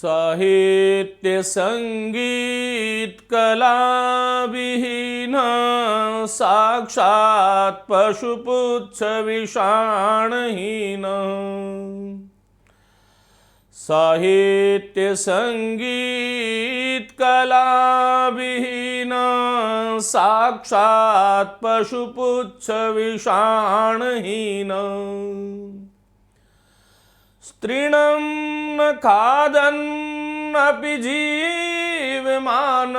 साहित्य संगीत कला विहीन साक्षात पशुपुच्छ विषाणहीन। साहित्य संगीत कला विहीन साक्षात पशुपुच्छ विषाणहीन। स्त्रीणं न खादन्नपि जीवमान।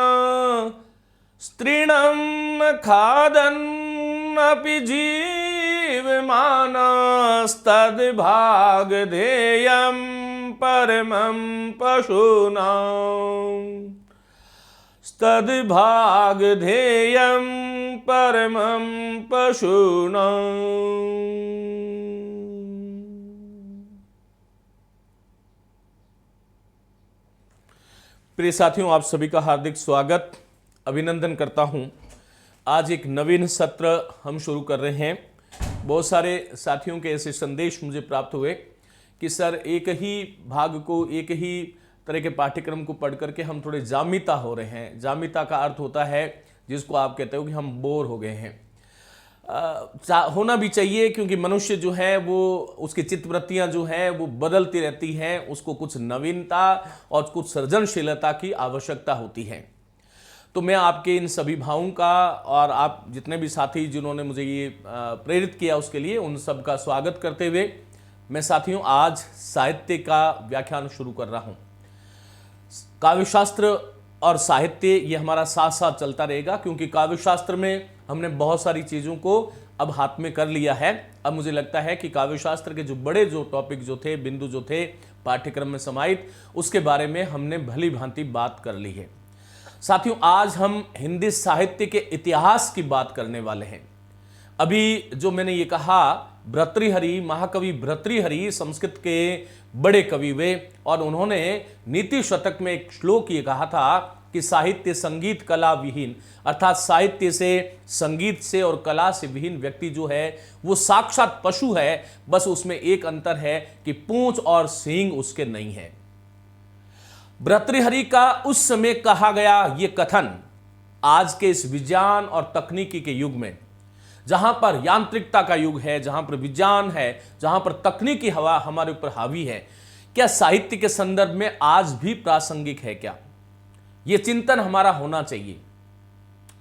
स्त्रीणं न खादन्नपि जीवमानस्तद्भागधेयं परमं पशूनां। तद्भागधेयं परमं पशूनां। प्रिय साथियों, आप सभी का हार्दिक स्वागत अभिनंदन करता हूं। आज एक नवीन सत्र हम शुरू कर रहे हैं। बहुत सारे साथियों के ऐसे संदेश मुझे प्राप्त हुए कि सर एक ही भाग को, एक ही तरह के पाठ्यक्रम को पढ़ करके हम थोड़े जामिता हो रहे हैं। जामिता का अर्थ होता है जिसको आप कहते हो कि हम बोर हो गए हैं। होना भी चाहिए, क्योंकि मनुष्य जो है वो, उसकी चित्तवृत्तियां जो है वो बदलती रहती हैं। उसको कुछ नवीनता और कुछ सृजनशीलता की आवश्यकता होती है। तो मैं आपके इन सभी भावों का और आप जितने भी साथी जिन्होंने मुझे ये प्रेरित किया उसके लिए उन सब का स्वागत करते हुए मैं साथियों आज साहित्य का व्याख्यान शुरू कर रहा हूँ। काव्यशास्त्र और साहित्य ये हमारा साथ साथ चलता रहेगा, क्योंकि काव्यशास्त्र में हमने बहुत सारी चीज़ों को अब हाथ में कर लिया है। अब मुझे लगता है कि काव्यशास्त्र के जो बड़े जो टॉपिक जो थे, बिंदु जो थे पाठ्यक्रम में समाहित, उसके बारे में हमने भली भांति बात कर ली है। साथियों, आज हम हिंदी साहित्य के इतिहास की बात करने वाले हैं। अभी जो मैंने ये कहा, भर्तृहरि, महाकवि भर्तृहरि संस्कृत के बड़े कवि वे, और उन्होंने नीति शतक में एक श्लोक ये कहा था कि साहित्य संगीत कला विहीन, अर्थात साहित्य से, संगीत से और कला से विहीन व्यक्ति जो है वो साक्षात पशु है। बस उसमें एक अंतर है कि पूंछ और सींग उसके नहीं है। भर्तृहरि का उस समय कहा गया ये कथन आज के इस विज्ञान और तकनीकी के युग में, जहां पर यांत्रिकता का युग है, जहां पर विज्ञान है, जहां पर तकनीकी हवा हमारे ऊपर हावी है, क्या साहित्य के संदर्भ में आज भी प्रासंगिक है? क्या यह चिंतन हमारा होना चाहिए।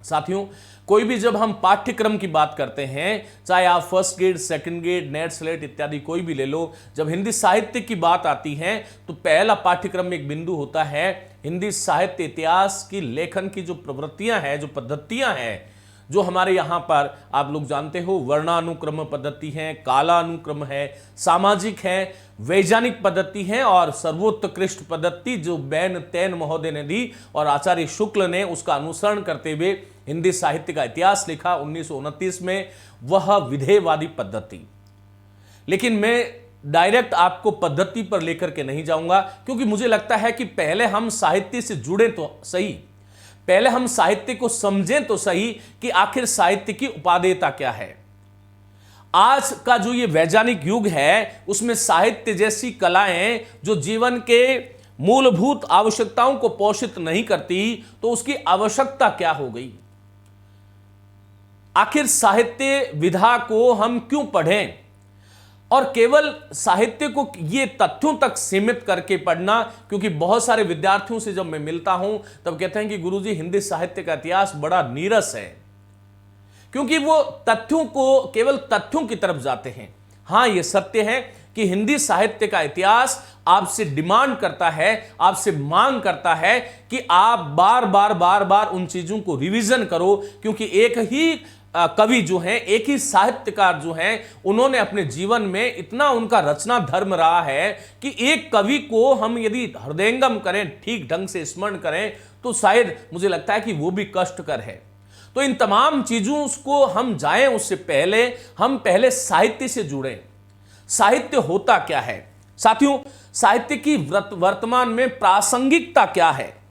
साथियों, कोई भी जब हम पाठ्यक्रम की बात करते हैं, चाहे आप first grade, second grade, net, slate इत्यादि कोई भी ले लो, जब हिंदी साहित्य की बात आती है तो पहला पाठ्यक्रम में एक बिंदु होता है हिंदी साहित्य इतिहास की लेखन की जो प्रवृत्तियां हैं, जो पद्धतियां हैं, जो हमारे यहाँ पर आप लोग जानते हो वर्णानुक्रम पद्धति है, कालानुक्रम है, सामाजिक है, वैज्ञानिक पद्धति है और सर्वोत्कृष्ट पद्धति जो बैन तैन महोदय ने दी और आचार्य शुक्ल ने उसका अनुसरण करते हुए हिंदी साहित्य का इतिहास लिखा 1929 में, वह विधेयवादी पद्धति। लेकिन मैं डायरेक्ट आपको पद्धति पर लेकर के नहीं जाऊंगा, क्योंकि मुझे लगता है कि पहले हम साहित्य से जुड़े तो सही, पहले हम साहित्य को समझें तो सही कि आखिर साहित्य की उपादेयता क्या है। आज का जो ये वैज्ञानिक युग है उसमें साहित्य जैसी कलाएं जो जीवन के मूलभूत आवश्यकताओं को पोषित नहीं करती, तो उसकी आवश्यकता क्या हो गई? आखिर साहित्य विधा को हम क्यों पढ़ें? और केवल साहित्य को ये तथ्यों तक सीमित करके पढ़ना, क्योंकि बहुत सारे विद्यार्थियों से जब मैं मिलता हूं तब कहते हैं कि गुरुजी हिंदी साहित्य का इतिहास बड़ा नीरस है, क्योंकि वो तथ्यों को, केवल तथ्यों की तरफ जाते हैं। हां, ये सत्य है कि हिंदी साहित्य का इतिहास आपसे डिमांड करता है, आपसे मांग करता है कि आप बार बार उन चीजों को रिवीजन करो, क्योंकि एक ही कवि जो हैं, एक ही साहित्यकार जो हैं, उन्होंने अपने जीवन में इतना उनका रचना धर्म रहा है कि एक कवि को हम यदि हृदयंगम करें, ठीक ढंग से स्मरण करें, तो शायद मुझे लगता है कि वो भी कष्टकर है। तो इन तमाम चीजों को हम जाएं उससे पहले हम पहले साहित्य से जुड़ें। साहित्य होता क्या है? साथियों, साहित्य की वर्तमान में प्रासंगिकता क्या है?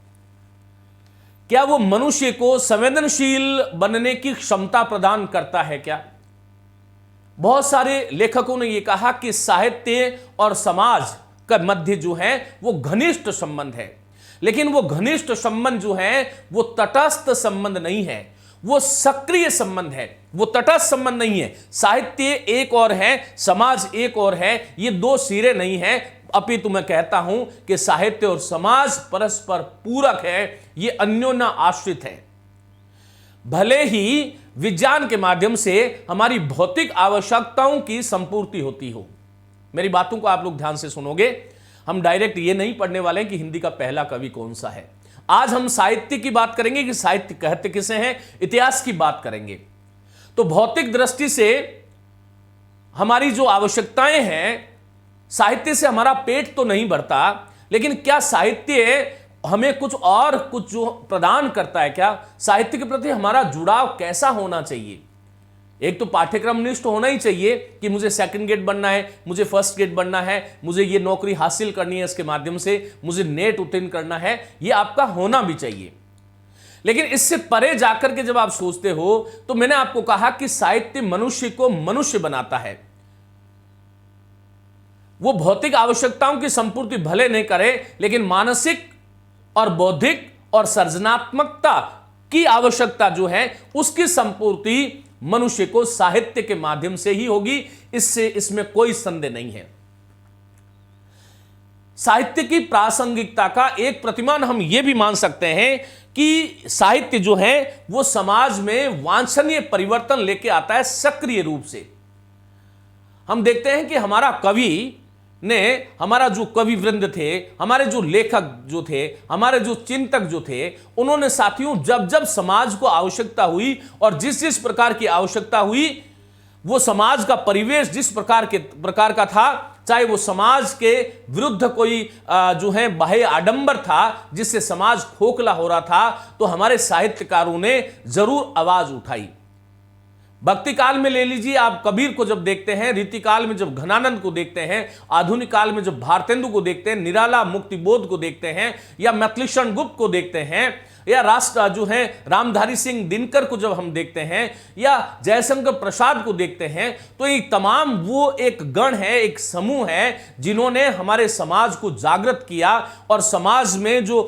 क्या वो मनुष्य को संवेदनशील बनने की क्षमता प्रदान करता है? क्या बहुत सारे लेखकों ने यह कहा कि साहित्य और समाज का मध्य जो है वो घनिष्ठ संबंध है, लेकिन वो घनिष्ठ संबंध जो है वो तटस्थ संबंध नहीं है, वो सक्रिय संबंध है, वो तटस्थ संबंध नहीं है। साहित्य एक और है, समाज एक और है, ये दो सिरे नहीं है। अपितु मैं कहता हूं कि साहित्य और समाज परस्पर पूरक है, ये अन्योन्य आश्रित है। भले ही विज्ञान के माध्यम से हमारी भौतिक आवश्यकताओं की संपूर्ति होती हो, मेरी बातों को आप लोग ध्यान से सुनोगे, हम डायरेक्ट ये नहीं पढ़ने वाले हैं कि हिंदी का पहला कवि कौन सा है। आज हम साहित्य की बात करेंगे कि साहित्य कहते किसे हैं, इतिहास की बात करेंगे। तो भौतिक दृष्टि से हमारी जो आवश्यकताएं हैं, साहित्य से हमारा पेट तो नहीं भरता, लेकिन क्या साहित्य हमें कुछ जो प्रदान करता है? क्या साहित्य के प्रति हमारा जुड़ाव कैसा होना चाहिए? एक तो पाठ्यक्रम निष्ठ होना ही चाहिए कि मुझे सेकंड ग्रेड बनना है, मुझे फर्स्ट ग्रेड बनना है, मुझे ये नौकरी हासिल करनी है, इसके माध्यम से मुझे नेट उत्तीर्ण करना है, ये आपका होना भी चाहिए। लेकिन इससे परे जाकर के जब आप सोचते हो, तो मैंने आपको कहा कि साहित्य मनुष्य को मनुष्य बनाता है। वो भौतिक आवश्यकताओं की संपूर्ति भले नहीं करे, लेकिन मानसिक और बौद्धिक और सृजनात्मकता की आवश्यकता जो है उसकी संपूर्ति मनुष्य को साहित्य के माध्यम से ही होगी, इसमें कोई संदेह नहीं है। साहित्य की प्रासंगिकता का एक प्रतिमान हम यह भी मान सकते हैं कि साहित्य जो है वो समाज में वांछनीय परिवर्तन लेके आता है सक्रिय रूप से। हम देखते हैं कि हमारा कवि ने, हमारा जो कवि वृंद थे, हमारे जो लेखक जो थे, हमारे जो चिंतक जो थे, उन्होंने साथियों जब जब समाज को आवश्यकता हुई और जिस जिस प्रकार की आवश्यकता हुई, वो समाज का परिवेश जिस प्रकार का था, चाहे वो समाज के विरुद्ध कोई जो है बाह्य आडंबर था जिससे समाज खोखला हो रहा था, तो हमारे साहित्यकारों ने जरूर आवाज उठाई। भक्ति काल में ले लीजिए, आप कबीर को जब देखते हैं, रीति काल में जब घनानंद को देखते हैं, आधुनिक काल में जब भारतेंदु को देखते हैं, निराला मुक्तिबोध को देखते हैं, या मैथिलीशरण गुप्त को देखते हैं, या राष्ट्र जो है रामधारी सिंह दिनकर को जब हम देखते हैं, या जयशंकर प्रसाद को देखते हैं, तो ये तमाम वो एक गण है, एक समूह है जिन्होंने हमारे समाज को जागृत किया और समाज में जो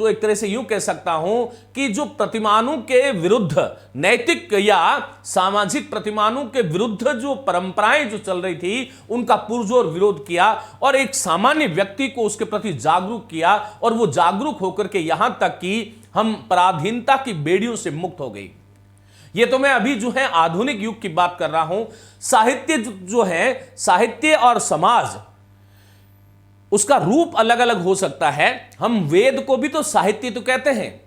एक तरह से यूं कह सकता हूं कि जो प्रतिमानों के विरुद्ध, नैतिक या सामाजिक प्रतिमानों के विरुद्ध जो परंपराएं जो चल रही थी, उनका पुरजोर विरोध किया और एक सामान्य व्यक्ति को उसके प्रति जागरूक किया, और वो जागरूक होकर के यहां तक कि हम पराधीनता की बेड़ियों से मुक्त हो गई। ये तो मैं अभी जो है आधुनिक युग की बात कर रहा हूं। साहित्य जो है, साहित्य और समाज, उसका रूप अलग अलग हो सकता है। हम वेद को भी तो साहित्य तो कहते हैं।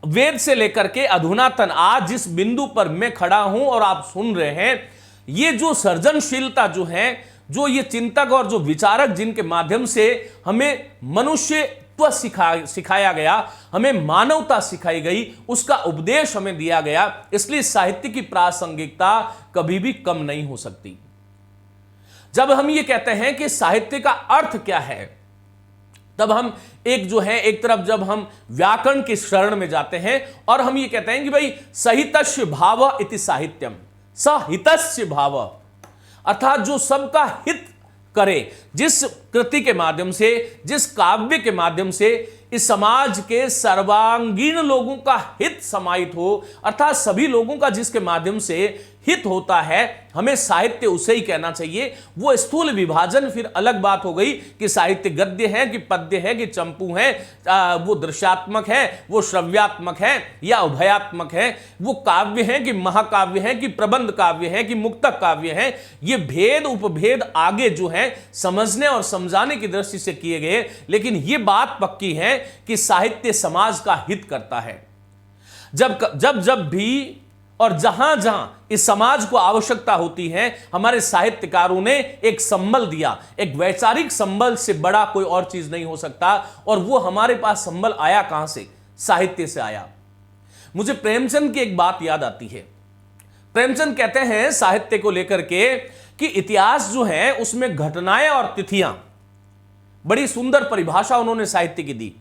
वेद से लेकर के अधुनातन आज जिस बिंदु पर मैं खड़ा हूं और आप सुन रहे हैं, ये जो सृजनशीलता जो है, जो ये चिंतक और जो विचारक जिनके माध्यम से हमें मनुष्यत्व सिखाया गया, हमें मानवता सिखाई गई, उसका उपदेश हमें दिया गया, इसलिए साहित्य की प्रासंगिकता कभी भी कम नहीं हो सकती। जब हम ये कहते हैं कि साहित्य का अर्थ क्या है, तब हम एक तरफ जब हम व्याकरण की शरण में जाते हैं और हम ये कहते हैं कि भाई सहितस्य भाव इति साहित्यम, सहितस्य भाव अर्थात जो सबका हित करे, जिस कृति के माध्यम से, जिस काव्य के माध्यम से इस समाज के सर्वांगीण लोगों का हित समाहित हो, अर्थात सभी लोगों का जिसके माध्यम से हित होता है, हमें साहित्य उसे ही कहना चाहिए। वो स्थूल विभाजन फिर अलग बात हो गई कि साहित्य गद्य है कि पद्य है कि चंपू है, वो दृश्यात्मक है, वो श्रव्यात्मक है या उभयात्मक है, वो काव्य है कि महाकाव्य है कि प्रबंध काव्य है कि मुक्तक काव्य है। ये भेद उपभेद आगे जो है समझने और समझाने की दृष्टि से किए गए, लेकिन ये बात पक्की है कि साहित्य समाज का हित करता है। जब भी और जहां जहां इस समाज को आवश्यकता होती है, हमारे साहित्यकारों ने एक संबल दिया। एक वैचारिक संबल से बड़ा कोई और चीज नहीं हो सकता, और वो हमारे पास संबल आया कहां से? साहित्य से आया। मुझे प्रेमचंद की एक बात याद आती है। प्रेमचंद कहते हैं साहित्य को लेकर के कि इतिहास जो है उसमें घटनाएं और तिथियां, बड़ी सुंदर परिभाषा उन्होंने साहित्य की दी।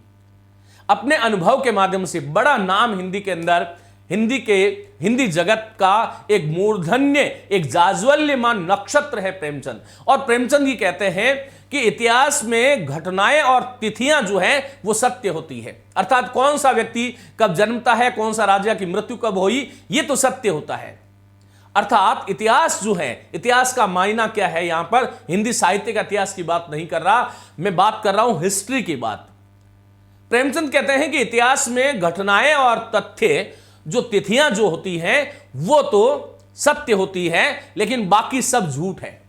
अपने अनुभव के माध्यम से बड़ा नाम हिंदी के अंदर हिंदी जगत का एक मूर्धन्य, एक जाज्वल्यमान नक्षत्र है प्रेमचंद। और प्रेमचंद ये कहते हैं कि इतिहास में घटनाएं और तिथियां जो हैं वो सत्य होती है, अर्थात कौन सा व्यक्ति कब जन्मता है, कौन सा राजा की मृत्यु कब हुई, ये तो सत्य होता है। अर्थात इतिहास जो है, इतिहास का मायना क्या है, यहां पर हिंदी साहित्य का इतिहास की बात नहीं कर रहा, मैं बात कर रहा हूं हिस्ट्री की बात। प्रेमचंद कहते हैं कि इतिहास में घटनाएं और तथ्य, जो तिथियां जो होती हैं वो तो सत्य होती है, लेकिन बाकी सब झूठ है।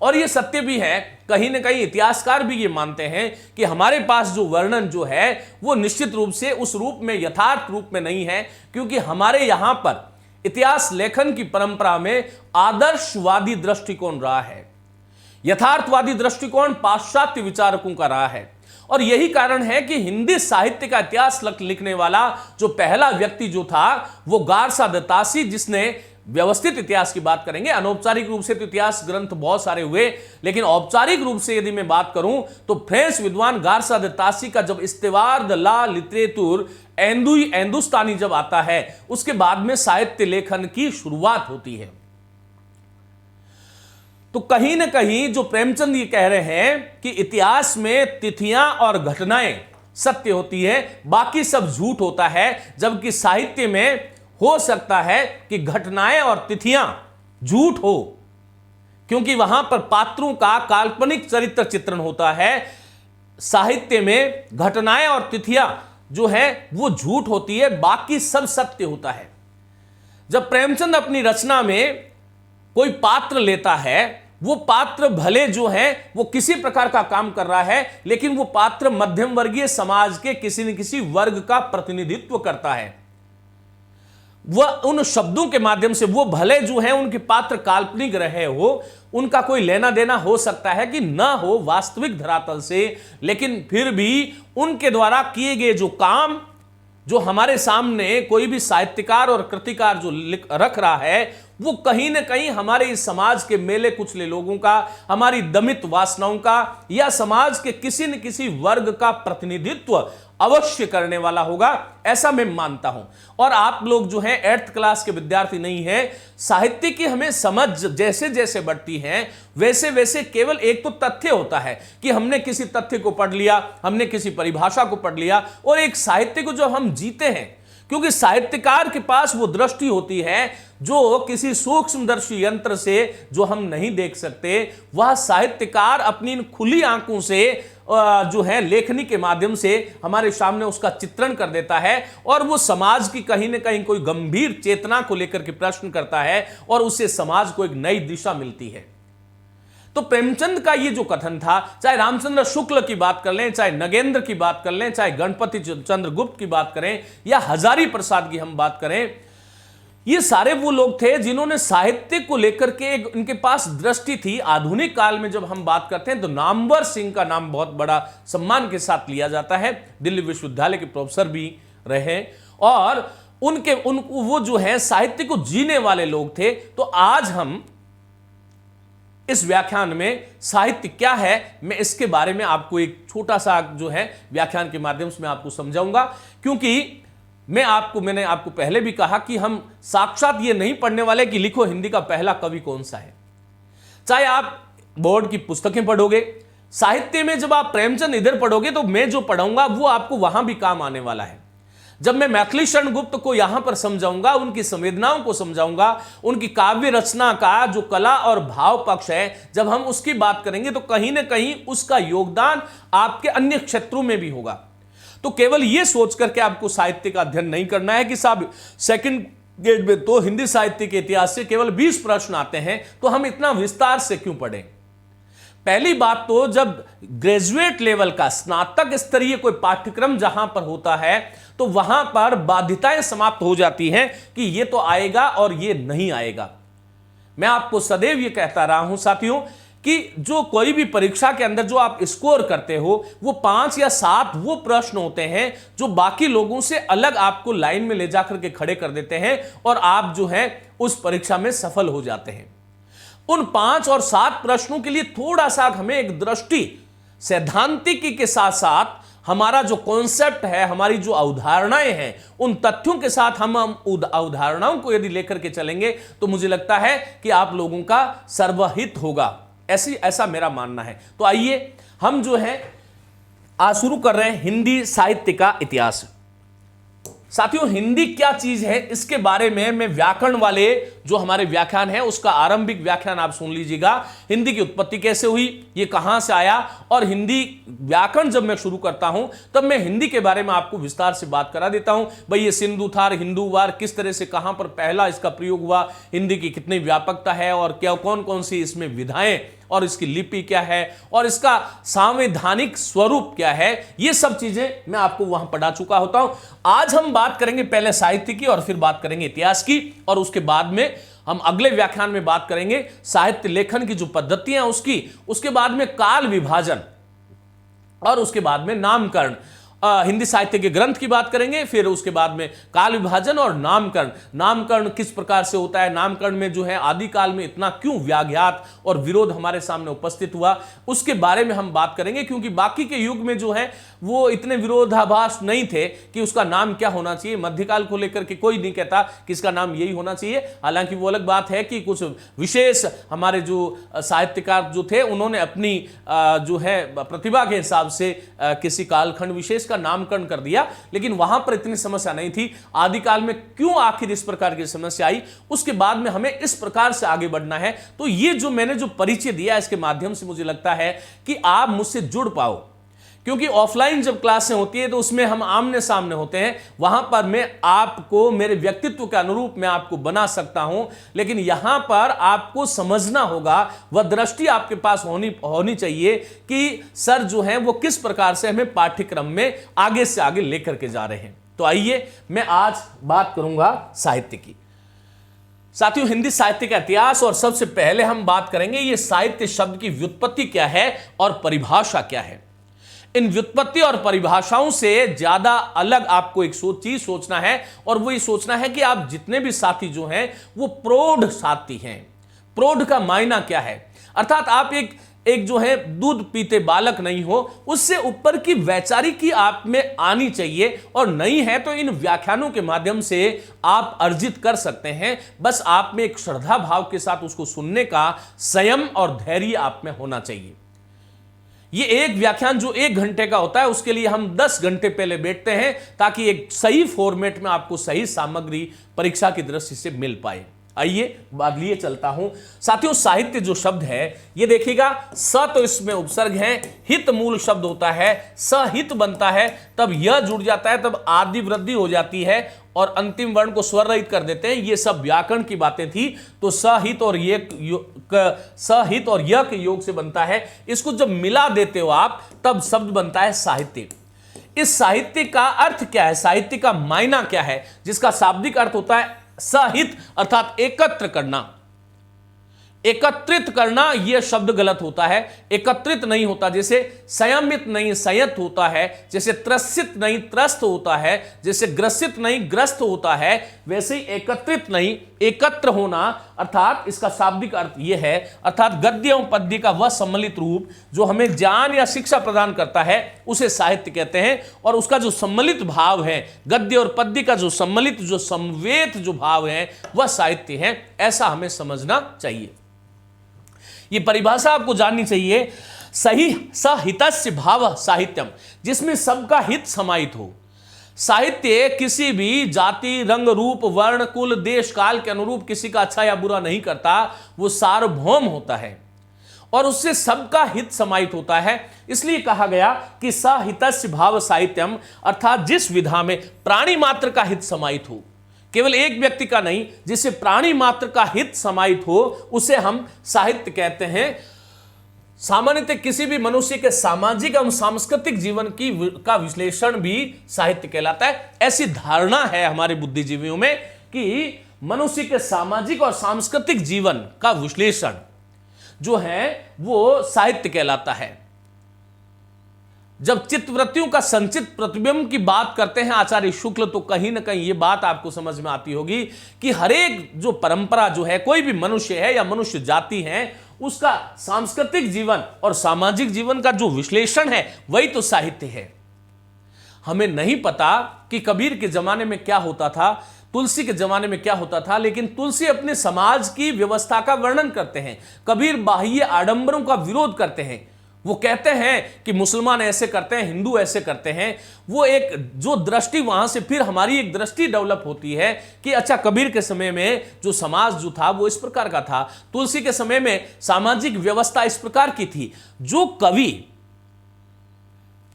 और ये सत्य भी है, कहीं ना कहीं इतिहासकार भी ये मानते हैं कि हमारे पास जो वर्णन जो है वो निश्चित रूप से उस रूप में, यथार्थ रूप में नहीं है, क्योंकि हमारे यहां पर इतिहास लेखन की परंपरा में आदर्शवादी दृष्टिकोण रहा है, यथार्थवादी दृष्टिकोण पाश्चात्य विचारकों का रहा है। और यही कारण है कि हिंदी साहित्य का इतिहास लिखने वाला जो पहला व्यक्ति जो था वो गारसा दत्तासी, जिसने व्यवस्थित इतिहास की बात करेंगे, अनौपचारिक रूप से तो इतिहास ग्रंथ बहुत सारे हुए, लेकिन औपचारिक रूप से यदि मैं बात करूं तो फ्रेंच विद्वान गारसा दत्तासी का जब इस्तेवार द ला लिटरेतुर हिंदुस्तानी जब आता है, उसके बाद में साहित्य लेखन की शुरुआत होती है। तो कहीं ना कहीं जो प्रेमचंद ये कह रहे हैं कि इतिहास में तिथियां और घटनाएं सत्य होती है, बाकी सब झूठ होता है, जबकि साहित्य में हो सकता है कि घटनाएं और तिथियां झूठ हो, क्योंकि वहां पर पात्रों का काल्पनिक चरित्र चित्रण होता है। साहित्य में घटनाएं और तिथियां जो है वो झूठ होती है, बाकी सब सत्य होता है। जब प्रेमचंद अपनी रचना में कोई पात्र लेता है, वो पात्र भले जो है वो किसी प्रकार का काम कर रहा है, लेकिन वो पात्र मध्यम वर्गीय समाज के किसी न किसी वर्ग का प्रतिनिधित्व करता है। वह उन शब्दों के माध्यम से, वो भले जो है उनके पात्र काल्पनिक रहे हो, उनका कोई लेना देना हो सकता है कि ना हो वास्तविक धरातल से, लेकिन फिर भी उनके द्वारा किए गए जो काम, जो हमारे सामने कोई भी साहित्यकार और कृतिकार जो रख रहा है, वो कहीं ना कहीं हमारे इस समाज के मेले कुचले लोगों का, हमारी दमित वासनाओं का, या समाज के किसी न किसी वर्ग का प्रतिनिधित्व अवश्य करने वाला होगा, ऐसा मैं मानता हूं। और आप लोग जो हैं 8th क्लास के विद्यार्थी नहीं हैं, साहित्य की हमें समझ जैसे जैसे बढ़ती है वैसे वैसे केवल एक तो तथ्य होता है कि हमने किसी तथ्य को पढ़ लिया, हमने किसी परिभाषा को पढ़ लिया, और एक साहित्य को जब हम जीते हैं, क्योंकि साहित्यकार के पास वो दृष्टि होती है जो किसी सूक्ष्मदर्शी यंत्र से जो हम नहीं देख सकते, वह साहित्यकार अपनी इन खुली आंखों से जो है लेखनी के माध्यम से हमारे सामने उसका चित्रण कर देता है, और वो समाज की कहीं ना कहीं कोई गंभीर चेतना को लेकर के प्रश्न करता है, और उससे समाज को एक नई दिशा मिलती है। तो प्रेमचंद का ये जो कथन था, चाहे रामचंद्र शुक्ल की बात कर लें, चाहे नगेंद्र की बात कर लें, चाहे गणपति चंद्र गुप्त की बात करें, या हजारी प्रसाद की हम बात करें, ये सारे वो लोग थे जिन्होंने साहित्य को लेकर के इनके पास दृष्टि थी। आधुनिक काल में जब हम बात करते हैं तो नामवर सिंह का नाम बहुत बड़ा सम्मान के साथ लिया जाता है, दिल्ली विश्वविद्यालय के प्रोफेसर भी रहे, और वो जो है साहित्य को जीने वाले लोग थे। तो आज हम इस व्याख्यान में साहित्य क्या है, मैं इसके बारे में आपको एक छोटा सा जो है व्याख्यान के माध्यम से मैं आपको समझाऊंगा, क्योंकि मैंने आपको पहले भी कहा कि हम साक्षात ये नहीं पढ़ने वाले कि लिखो हिंदी का पहला कवि कौन सा है। चाहे आप बोर्ड की पुस्तकें पढ़ोगे, साहित्य में जब आप प्रेमचंद इधर पढ़ोगे तो मैं जो पढ़ाऊंगा वो आपको वहां भी काम आने वाला है। जब मैं मैथिली शरण गुप्त को यहां पर समझाऊंगा, उनकी संवेदनाओं को समझाऊंगा, उनकी काव्य रचना का जो कला और भाव पक्ष है, जब हम उसकी बात करेंगे तो कहीं ना कहीं उसका योगदान आपके अन्य क्षेत्रों में भी होगा। तो केवल यह सोच करके आपको साहित्य का अध्ययन नहीं करना है कि साहब सेकंड ग्रेड में तो हिंदी साहित्य के इतिहास से केवल 20 प्रश्न आते हैं, तो हम इतना विस्तार से क्यों पढ़ें। पहली बात तो जब ग्रेजुएट लेवल का स्नातक स्तरीय कोई पाठ्यक्रम जहां पर होता है तो वहां पर बाध्यताएं समाप्त हो जाती हैं कि ये तो आएगा और ये नहीं आएगा। मैं आपको सदैव ये कहता रहा हूं साथियों कि जो कोई भी परीक्षा के अंदर जो आप स्कोर करते हो वो 5 या 7 वो प्रश्न होते हैं जो बाकी लोगों से अलग आपको लाइन में ले जाकर के खड़े कर देते हैं और आप जो है उस परीक्षा में सफल हो जाते हैं। उन 5 और 7 प्रश्नों के लिए थोड़ा सा हमें एक दृष्टि सैद्धांतिकी के साथ साथ हमारा जो कॉन्सेप्ट है, हमारी जो अवधारणाएं हैं, उन तथ्यों के साथ हम अवधारणाओं को यदि लेकर के चलेंगे तो मुझे लगता है कि आप लोगों का सर्वहित होगा। ऐसा मेरा मानना है। तो आइए हम जो है आज शुरू कर रहे हैं हिंदी साहित्य का इतिहास। साथियों, हिंदी क्या चीज है इसके बारे में मैं व्याकरण वाले जो हमारे व्याख्यान है उसका आरंभिक व्याख्यान आप सुन लीजिएगा। हिंदी की उत्पत्ति कैसे हुई, ये कहां से आया, और हिंदी व्याकरण जब मैं शुरू करता हूं तब मैं हिंदी के बारे में आपको विस्तार से बात करा देता हूं। भाई ये सिंधु थार हिंदू वार किस तरह से, कहां पर पहला इसका प्रयोग हुआ, हिंदी की कितनी व्यापकता है और क्या कौन कौन सी इसमें विधाएं और इसकी लिपि क्या है और इसका संवैधानिक स्वरूप क्या है, ये सब चीजें मैं आपको वहां पढ़ा चुका होता हूं। आज हम बात करेंगे पहले साहित्य की और फिर बात करेंगे इतिहास की, और उसके बाद में हम अगले व्याख्यान में बात करेंगे साहित्य लेखन की जो पद्धतियां उसकी, उसके बाद में काल विभाजन और उसके बाद में नामकरण। हिंदी साहित्य के ग्रंथ की बात करेंगे, फिर उसके बाद में काल विभाजन और नामकरण। नामकरण किस प्रकार से होता है, नामकरण में जो है आदिकाल में इतना क्यों व्याघात और विरोध हमारे सामने उपस्थित हुआ, उसके बारे में हम बात करेंगे। क्योंकि बाकी के युग में जो है वो इतने विरोधाभास नहीं थे कि उसका नाम क्या होना चाहिए। मध्यकाल को लेकर के कोई नहीं कहता कि इसका नाम यही होना चाहिए। हालांकि वो अलग बात है कि कुछ विशेष हमारे जो साहित्यकार जो थे उन्होंने अपनी जो है प्रतिभा के हिसाब से किसी कालखंड विशेष का नामकरण कर दिया, लेकिन वहां पर इतनी समस्या नहीं थी। आदिकाल में क्यों आखिर इस प्रकार की समस्या आई, उसके बाद में हमें इस प्रकार से आगे बढ़ना है। तो ये जो मैंने जो परिचय दिया इसके माध्यम से मुझे लगता है कि आप मुझसे जुड़ पाओ, क्योंकि ऑफलाइन जब क्लासें होती है तो उसमें हम आमने सामने होते हैं, वहां पर मैं आपको मेरे व्यक्तित्व के अनुरूप मैं आपको बना सकता हूं, लेकिन यहां पर आपको समझना होगा, वह दृष्टि आपके पास होनी चाहिए कि सर जो है वो किस प्रकार से हमें पाठ्यक्रम में आगे से आगे लेकर के जा रहे हैं। तो आइए मैं आज बात करूंगा साहित्य की। साथियों, हिंदी साहित्य का इतिहास, और सबसे पहले हम बात करेंगे ये साहित्य शब्द की व्युत्पत्ति क्या है और परिभाषा क्या है। इन व्युत्पत्ति और परिभाषाओं से ज्यादा अलग आपको एक चीज सोचना है, और वो ये सोचना है कि आप जितने भी साथी जो हैं वो प्रौढ़ साथी हैं। प्रौढ़ का मायना क्या है, अर्थात आप एक जो है दूध पीते बालक नहीं हो, उससे ऊपर की वैचारिकी आप में आनी चाहिए, और नहीं है तो इन व्याख्यानों के माध्यम से आप अर्जित कर सकते हैं। बस आप में एक श्रद्धा भाव के साथ उसको सुनने का संयम और धैर्य आप में होना चाहिए। ये एक व्याख्यान जो 1 घंटे का होता है उसके लिए हम 10 घंटे पहले बैठते हैं, ताकि एक सही फॉर्मेट में आपको सही सामग्री परीक्षा की दृष्टि से मिल पाए। आइए अगली चलता हूं। साथियों, साहित्य जो शब्द है ये देखिएगा, स तो इसमें उपसर्ग है, हित मूल शब्द होता है, सहित बनता है, तब यह जुड़ जाता है, तब आदि वृद्धि हो जाती है और अंतिम वर्ण को स्वर रहित कर देते हैं। ये सब व्याकरण की बातें थी। तो सहित और सहित और य के योग से बनता है। इसको जब मिला देते हो आप तब शब्द बनता है साहित्य। इस साहित्य का अर्थ क्या है, साहित्य का मायना क्या है, जिसका शाब्दिक अर्थ होता है सहित, अर्थात एकत्र करना। एकत्रित करना यह शब्द गलत होता है, एकत्रित नहीं होता। जैसे संयमित नहीं संयत होता है, जैसे त्रसित नहीं त्रस्त होता है, जैसे ग्रसित नहीं ग्रस्त होता है, वैसे ही एकत्रित नहीं एकत्र होना, अर्थात इसका शाब्दिक अर्थ यह है, अर्थात गद्य एवं पद्य का वह सम्मिलित रूप जो हमें ज्ञान या शिक्षा प्रदान करता है उसे साहित्य कहते हैं। और उसका जो सम्मिलित भाव है, गद्य और पद्य का जो सम्मिलित जो समवेत जो भाव है वह साहित्य है, ऐसा हमें समझना चाहिए। ये परिभाषा आपको जाननी चाहिए। सही सहितस्य भाव साहित्यम, जिसमें सबका हित समाहित हो। साहित्य किसी भी जाति रंग रूप वर्ण कुल देश काल के अनुरूप किसी का अच्छा या बुरा नहीं करता, वो सार्वभौम होता है और उससे सबका हित समाहित होता है। इसलिए कहा गया कि सहितस्य भाव साहित्यम, अर्थात जिस विधा में प्राणी मात्र का हित समाहित हो, केवल एक व्यक्ति का नहीं, जिससे प्राणी मात्र का हित समाहित हो, उसे हम साहित्य कहते हैं। सामान्यतः किसी भी मनुष्य के सामाजिक एवं सांस्कृतिक जीवन का विश्लेषण भी साहित्य कहलाता है। ऐसी धारणा है हमारे बुद्धिजीवियों में कि मनुष्य के सामाजिक और सांस्कृतिक जीवन का विश्लेषण जो है वो साहित्य कहलाता है। जब चित्तवृत्तियों का संचित प्रतिबिंब की बात करते हैं आचार्य शुक्ल, तो कहीं ना कहीं ये बात आपको समझ में आती होगी कि हरेक जो परंपरा जो है, कोई भी मनुष्य है या मनुष्य जाति है, उसका सांस्कृतिक जीवन और सामाजिक जीवन का जो विश्लेषण है वही तो साहित्य है। हमें नहीं पता कि कबीर के जमाने में क्या होता था, तुलसी के जमाने में क्या होता था, लेकिन तुलसी अपने समाज की व्यवस्था का वर्णन करते हैं। कबीर बाह्य आडंबरों का विरोध करते हैं। वो कहते हैं कि मुसलमान ऐसे करते हैं, हिंदू ऐसे करते हैं। वो एक जो दृष्टि, वहां से फिर हमारी एक दृष्टि डेवलप होती है कि अच्छा, कबीर के समय में जो समाज जो था वो इस प्रकार का था, तुलसी के समय में सामाजिक व्यवस्था इस प्रकार की थी। जो कवि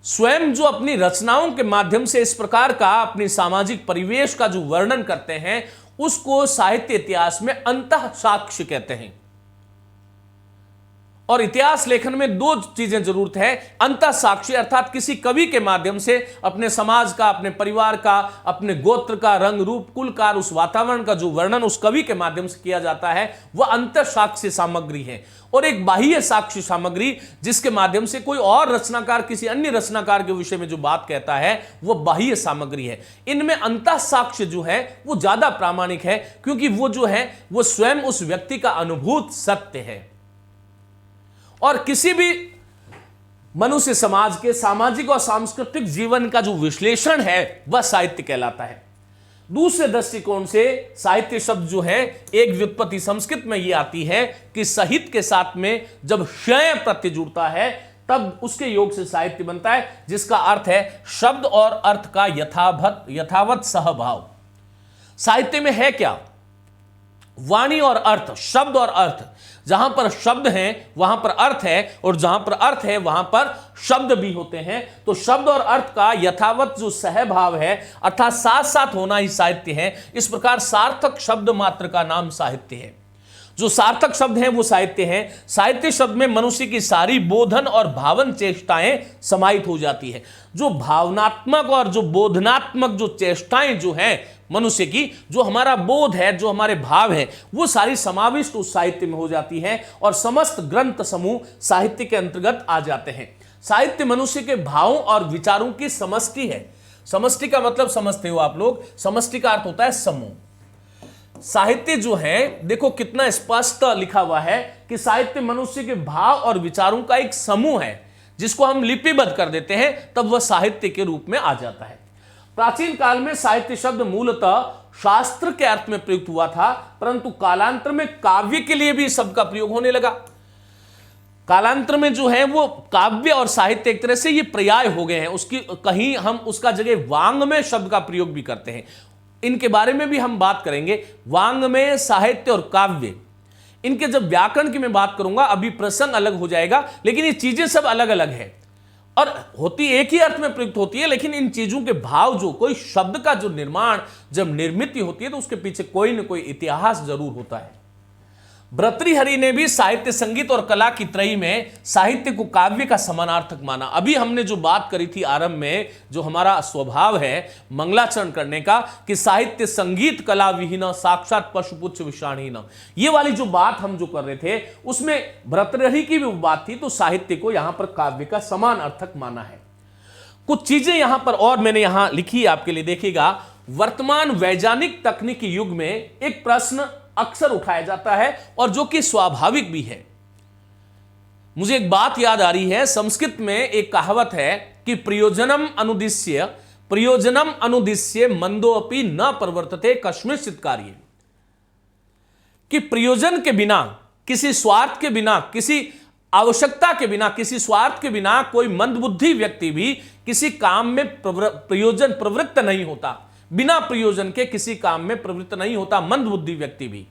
स्वयं जो अपनी रचनाओं के माध्यम से इस प्रकार का अपनी सामाजिक परिवेश का जो वर्णन करते हैं, उसको साहित्य इतिहास में अंतः साक्ष्य कहते हैं। और इतिहास लेखन में दो चीजें जरूरत है, अंतः साक्ष्य अर्थात किसी कवि के माध्यम से अपने समाज का, अपने परिवार का, अपने गोत्र का, रंग रूप कुल का, उस वातावरण का जो वर्णन उस कवि के माध्यम से किया जाता है, वह अंतः साक्ष्य सामग्री है। और एक बाह्य साक्ष्य सामग्री जिसके माध्यम से कोई और रचनाकार किसी अन्य रचनाकार के विषय में जो बात कहता है, वह बाह्य सामग्री है। इनमें अंतः साक्ष्य जो है वो ज्यादा प्रामाणिक है, क्योंकि वो जो है वो स्वयं उस व्यक्ति का अनुभूत सत्य है। और किसी भी मनुष्य समाज के सामाजिक और सांस्कृतिक जीवन का जो विश्लेषण है वह साहित्य कहलाता है। दूसरे दृष्टिकोण से साहित्य शब्द जो है, एक व्युत्पत्ति संस्कृत में यह आती है कि सहित के साथ में जब शय प्रत्यय जुड़ता है तब उसके योग से साहित्य बनता है, जिसका अर्थ है शब्द और अर्थ का यथावत सहभाव। साहित्य में है क्या? वाणी और अर्थ, शब्द और अर्थ। जहां पर शब्द है वहां पर अर्थ है, और जहां पर अर्थ है वहां पर शब्द भी होते हैं। तो शब्द और अर्थ का यथावत जो सहभाव है, अर्थात साथ साथ होना ही साहित्य है। इस प्रकार सार्थक शब्द मात्र का नाम साहित्य है। जो सार्थक शब्द हैं वो साहित्य हैं। साहित्य शब्द में मनुष्य की सारी बोधन और भावन चेष्टाएं समाहित हो जाती है। जो भावनात्मक और जो बोधनात्मक जो चेष्टाएं जो हैं मनुष्य की, जो हमारा बोध है, जो हमारे भाव है, वो सारी समाविष्ट उस साहित्य में हो जाती है और समस्त ग्रंथ समूह साहित्य के अंतर्गत आ जाते हैं। साहित्य मनुष्य के भावों और विचारों की समष्टि है। समष्टि का मतलब समझते हो आप लोग, समष्टि का अर्थ होता है समूह। साहित्य जो है, देखो कितना स्पष्ट लिखा हुआ है कि साहित्य मनुष्य के भाव और विचारों का एक समूह है, जिसको हम लिपिबद्ध कर देते हैं तब वह साहित्य के रूप में आ जाता है। प्राचीन काल में साहित्य शब्द मूलतः शास्त्र के अर्थ में प्रयुक्त हुआ था, परंतु कालांतर में काव्य के लिए भी शब्द का प्रयोग होने लगा। कालांतर में जो है वो काव्य और साहित्य एक तरह से ये पर्याय हो गए हैं। उसकी कहीं हम उसका जगह वांग्मय शब्द का प्रयोग भी करते हैं। इनके बारे में भी हम बात करेंगे। वांग्मय, साहित्य और काव्य, इनके जब व्याकरण की मैं बात करूंगा, अभी प्रसंग अलग हो जाएगा, लेकिन ये चीजें सब अलग अलग है और होती एक ही अर्थ में प्रयुक्त होती है, लेकिन इन चीजों के भाव, जो कोई शब्द का जो निर्माण जब निर्मित होती है तो उसके पीछे कोई न कोई इतिहास जरूर होता है। भर्तृहरि ने भी साहित्य, संगीत और कला की त्रयी में साहित्य को काव्य का समानार्थक माना। अभी हमने जो बात करी थी आरंभ में, जो हमारा स्वभाव है मंगलाचरण करने का, कि साहित्य संगीत कला विहीन साक्षात पशुपुच्छ विषाणहीन, ये वाली जो बात हम जो कर रहे थे उसमें भर्तृहरि की भी बात थी, तो साहित्य को यहां पर काव्य का समान अर्थक माना है। कुछ चीजें यहां पर और मैंने यहां लिखी आपके लिए, देखिएगा। वर्तमान वैज्ञानिक तकनीकी युग में एक प्रश्न अक्सर उठाया जाता है और जो कि स्वाभाविक भी है। मुझे एक बात याद आ रही है, संस्कृत में एक कहावत है कि प्रयोजनम अनुदिश्य मंदोपि न प्रवर्तते कस्मिंश्चित् कार्ये, कि प्रयोजन के बिना, किसी स्वार्थ के बिना, किसी आवश्यकता के बिना, किसी स्वार्थ के बिना कोई मंदबुद्धि व्यक्ति भी किसी काम में प्रयोजन प्रवृत्त नहीं होता। बिना प्रयोजन के किसी काम में प्रवृत्त नहीं होता मंदबुद्धि व्यक्ति भी।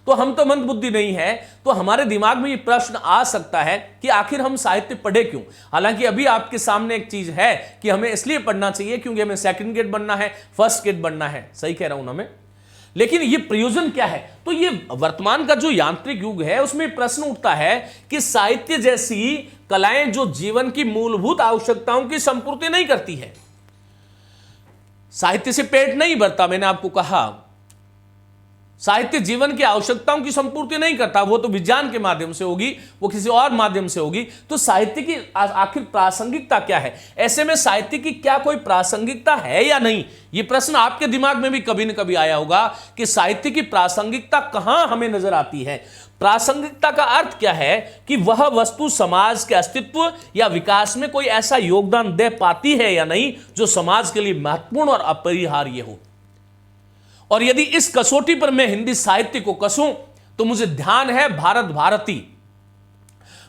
तो हम तो मंदबुद्धि नहीं है, तो हमारे दिमाग में ये प्रश्न आ सकता है कि आखिर हम साहित्य पढ़े क्यों। हालांकि अभी आपके सामने एक चीज है कि हमें इसलिए पढ़ना चाहिए क्योंकि हमें सेकंड ग्रेड बनना है, फर्स्ट ग्रेड बनना है, सही कह रहा हूं ना मैं। लेकिन ये प्रयोजन क्या है? तो ये वर्तमान का जो यांत्रिक युग है उसमें प्रश्न उठता है कि साहित्य जैसी कलाएं जो जीवन की मूलभूत आवश्यकताओं की संपूर्ति नहीं करती है। साहित्य से पेट नहीं भरता, मैंने आपको कहा। साहित्य जीवन की आवश्यकताओं की संपूर्ति नहीं करता, वो तो विज्ञान के माध्यम से होगी, वो किसी और माध्यम से होगी। तो साहित्य की आखिर प्रासंगिकता क्या है? ऐसे में साहित्य की क्या कोई प्रासंगिकता है या नहीं, ये प्रश्न आपके दिमाग में भी कभी न कभी आया होगा कि साहित्य की प्रासंगिकता कहां हमें नजर आती है। प्रासंगिकता का अर्थ क्या है कि वह वस्तु समाज के अस्तित्व या विकास में कोई ऐसा योगदान दे पाती है या नहीं जो समाज के लिए महत्वपूर्ण और अपरिहार्य हो। और यदि इस कसौटी पर मैं हिंदी साहित्य को कसूं तो मुझे ध्यान है भारत भारती,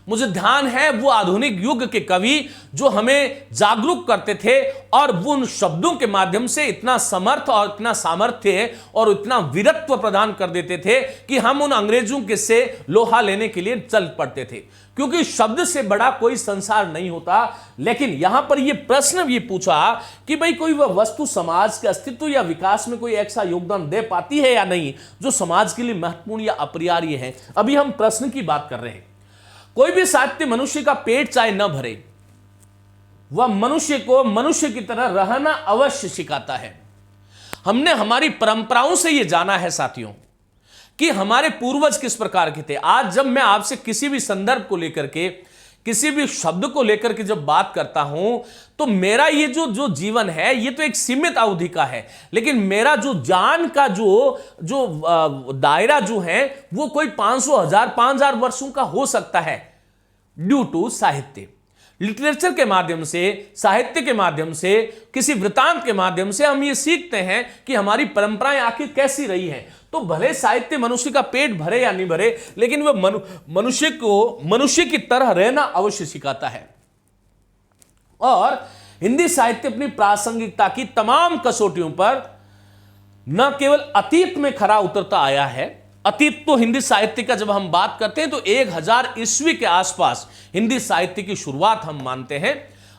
मुझे ध्यान है वो आधुनिक युग के कवि जो हमें जागरूक करते थे और वो उन शब्दों के माध्यम से इतना समर्थ और इतना सामर्थ्य और इतना वीरत्व प्रदान कर देते थे कि हम उन अंग्रेजों के से लोहा लेने के लिए चल पड़ते थे, क्योंकि शब्द से बड़ा कोई संसार नहीं होता। लेकिन यहां पर यह प्रश्न भी पूछा कि भाई कोई वह वस्तु समाज के अस्तित्व या विकास में कोई ऐसा योगदान दे पाती है या नहीं जो समाज के लिए महत्वपूर्ण या अपरिहार्य है। अभी हम प्रश्न की बात कर रहे हैं। कोई भी साहित्य मनुष्य का पेट चाहे न भरे, वह मनुष्य को मनुष्य की तरह रहना अवश्य सिखाता है। हमने हमारी परंपराओं से यह जाना है साथियों कि हमारे पूर्वज किस प्रकार के थे। आज जब मैं आपसे किसी भी संदर्भ को लेकर के, किसी भी शब्द को लेकर के जब बात करता हूं तो मेरा ये जो जीवन है ये तो एक सीमित अवधि का है, लेकिन मेरा जो ज्ञान का जो दायरा जो है वो कोई 500, 1000, 5000 वर्षों का हो सकता है, ड्यू टू साहित्य। लिटरेचर के माध्यम से, साहित्य के माध्यम से, किसी वृतांत के माध्यम से हम ये सीखते हैं कि हमारी परंपराएं आखिर कैसी रही हैं। तो भले साहित्य मनुष्य का पेट भरे या नहीं भरे, लेकिन वह मनुष्य को मनुष्य की तरह रहना अवश्य सिखाता है। और हिंदी साहित्य अपनी प्रासंगिकता की तमाम कसौटियों पर न केवल अतीत में खरा उतरता आया है। अतीत तो हिंदी साहित्य का जब हम बात करते हैं तो 1000 ईस्वी के आसपास हिंदी साहित्य की शुरुआत हम मानते हैं।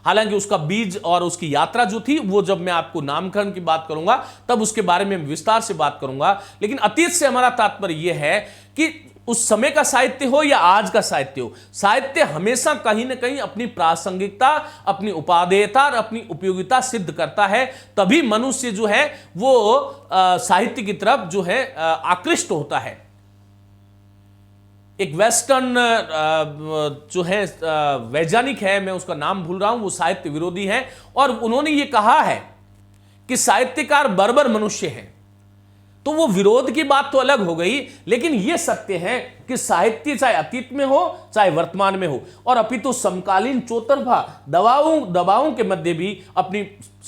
हालांकि उसका बीज और उसकी यात्रा जो थी वो जब मैं आपको नामकरण की बात करूंगा तब उसके बारे में विस्तार से बात करूंगा। लेकिन अतीत से हमारा तात्पर्य यह है कि उस समय का साहित्य हो या आज का साहित्य हो, साहित्य हमेशा कहीं ना कहीं अपनी प्रासंगिकता, अपनी उपादेयता और अपनी उपयोगिता सिद्ध करता है। तभी मनुष्य जो है वो साहित्य की तरफ जो है आकृष्ट होता है। एक वेस्टर्न जो है वैज्ञानिक है, मैं उसका नाम भूल रहा हूं, वो साहित्य विरोधी है और उन्होंने ये कहा है कि साहित्यकार बर्बर मनुष्य हैं। तो वो विरोध की बात तो अलग हो गई, लेकिन ये सत्य है कि साहित्य चाहे अतीत में हो चाहे वर्तमान में हो और अपितु समकालीन चौतरफा दबावों के मध्य भी अपनी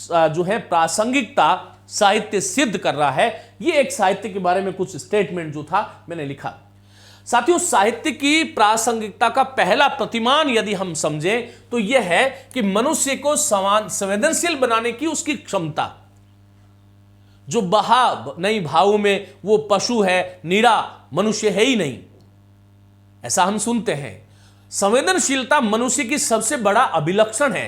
जो है प्रासंगिकता साहित्य सिद्ध कर रहा है। ये एक साहित्य के बारे में कुछ स्टेटमेंट जो था मैंने लिखा। साथियों, साहित्य की प्रासंगिकता का पहला प्रतिमान यदि हम समझें तो यह है कि मनुष्य को संवेदनशील बनाने की उसकी क्षमता। जो बहा नहीं भाव में वो पशु है, नीरा मनुष्य है ही नहीं, ऐसा हम सुनते हैं। संवेदनशीलता मनुष्य की सबसे बड़ा अभिलक्षण है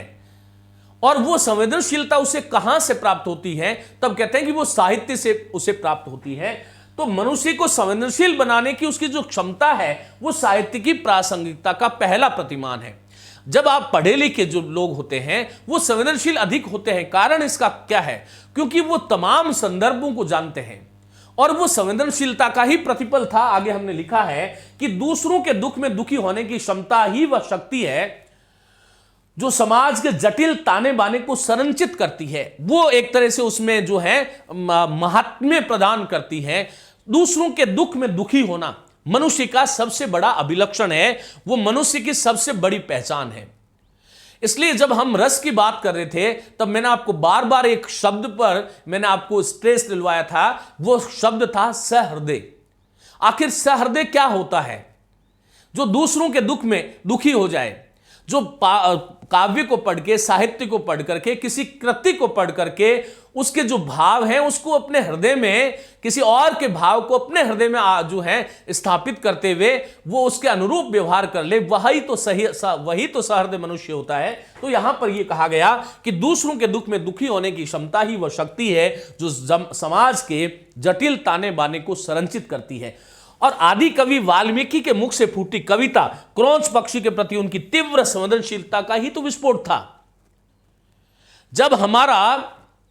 और वो संवेदनशीलता उसे कहां से प्राप्त होती है? तब कहते हैं कि वो साहित्य से उसे प्राप्त होती है। तो मनुष्य को संवेदनशील बनाने की उसकी जो क्षमता है वो साहित्य की प्रासंगिकता का पहला प्रतिमान है। जब आप पढ़े लिखे जो लोग होते हैं वो संवेदनशील अधिक होते हैं। कारण इसका क्या है? क्योंकि वो तमाम संदर्भों को जानते हैं और वो संवेदनशीलता का ही प्रतिफल था। आगे हमने लिखा है कि दूसरों के दुख में दुखी होने की क्षमता ही वह शक्ति है जो समाज के जटिल ताने बाने को संरचित करती है। वो एक तरह से उसमें जो है महात्म्य प्रदान करती है। दूसरों के दुख में दुखी होना मनुष्य का सबसे बड़ा अभिलक्षण है, वो मनुष्य की सबसे बड़ी पहचान है। इसलिए जब हम रस की बात कर रहे थे तब मैंने आपको बार बार एक शब्द पर मैंने आपको स्ट्रेस दिलवाया था, वो शब्द था सहृदय। आखिर सहृदय क्या होता है? जो दूसरों के दुख में दुखी हो जाए, जो काव्य को पढ़ के, साहित्य को पढ़ करके, किसी कृति को पढ़ करके उसके जो भाव हैं उसको अपने हृदय में, किसी और के भाव को अपने हृदय में जो है स्थापित करते हुए वो उसके अनुरूप व्यवहार कर ले, वही तो सहृदय मनुष्य होता है। तो यहां पर यह कहा गया कि दूसरों के दुख में दुखी होने की क्षमता ही वह शक्ति है जो समाज के जटिल ताने बाने को संरचित करती है। और आदि कवि वाल्मीकि के मुख से फूटी कविता क्रौंच पक्षी के प्रति उनकी तीव्र संवेदनशीलता का ही तो विस्फोट था। जब हमारा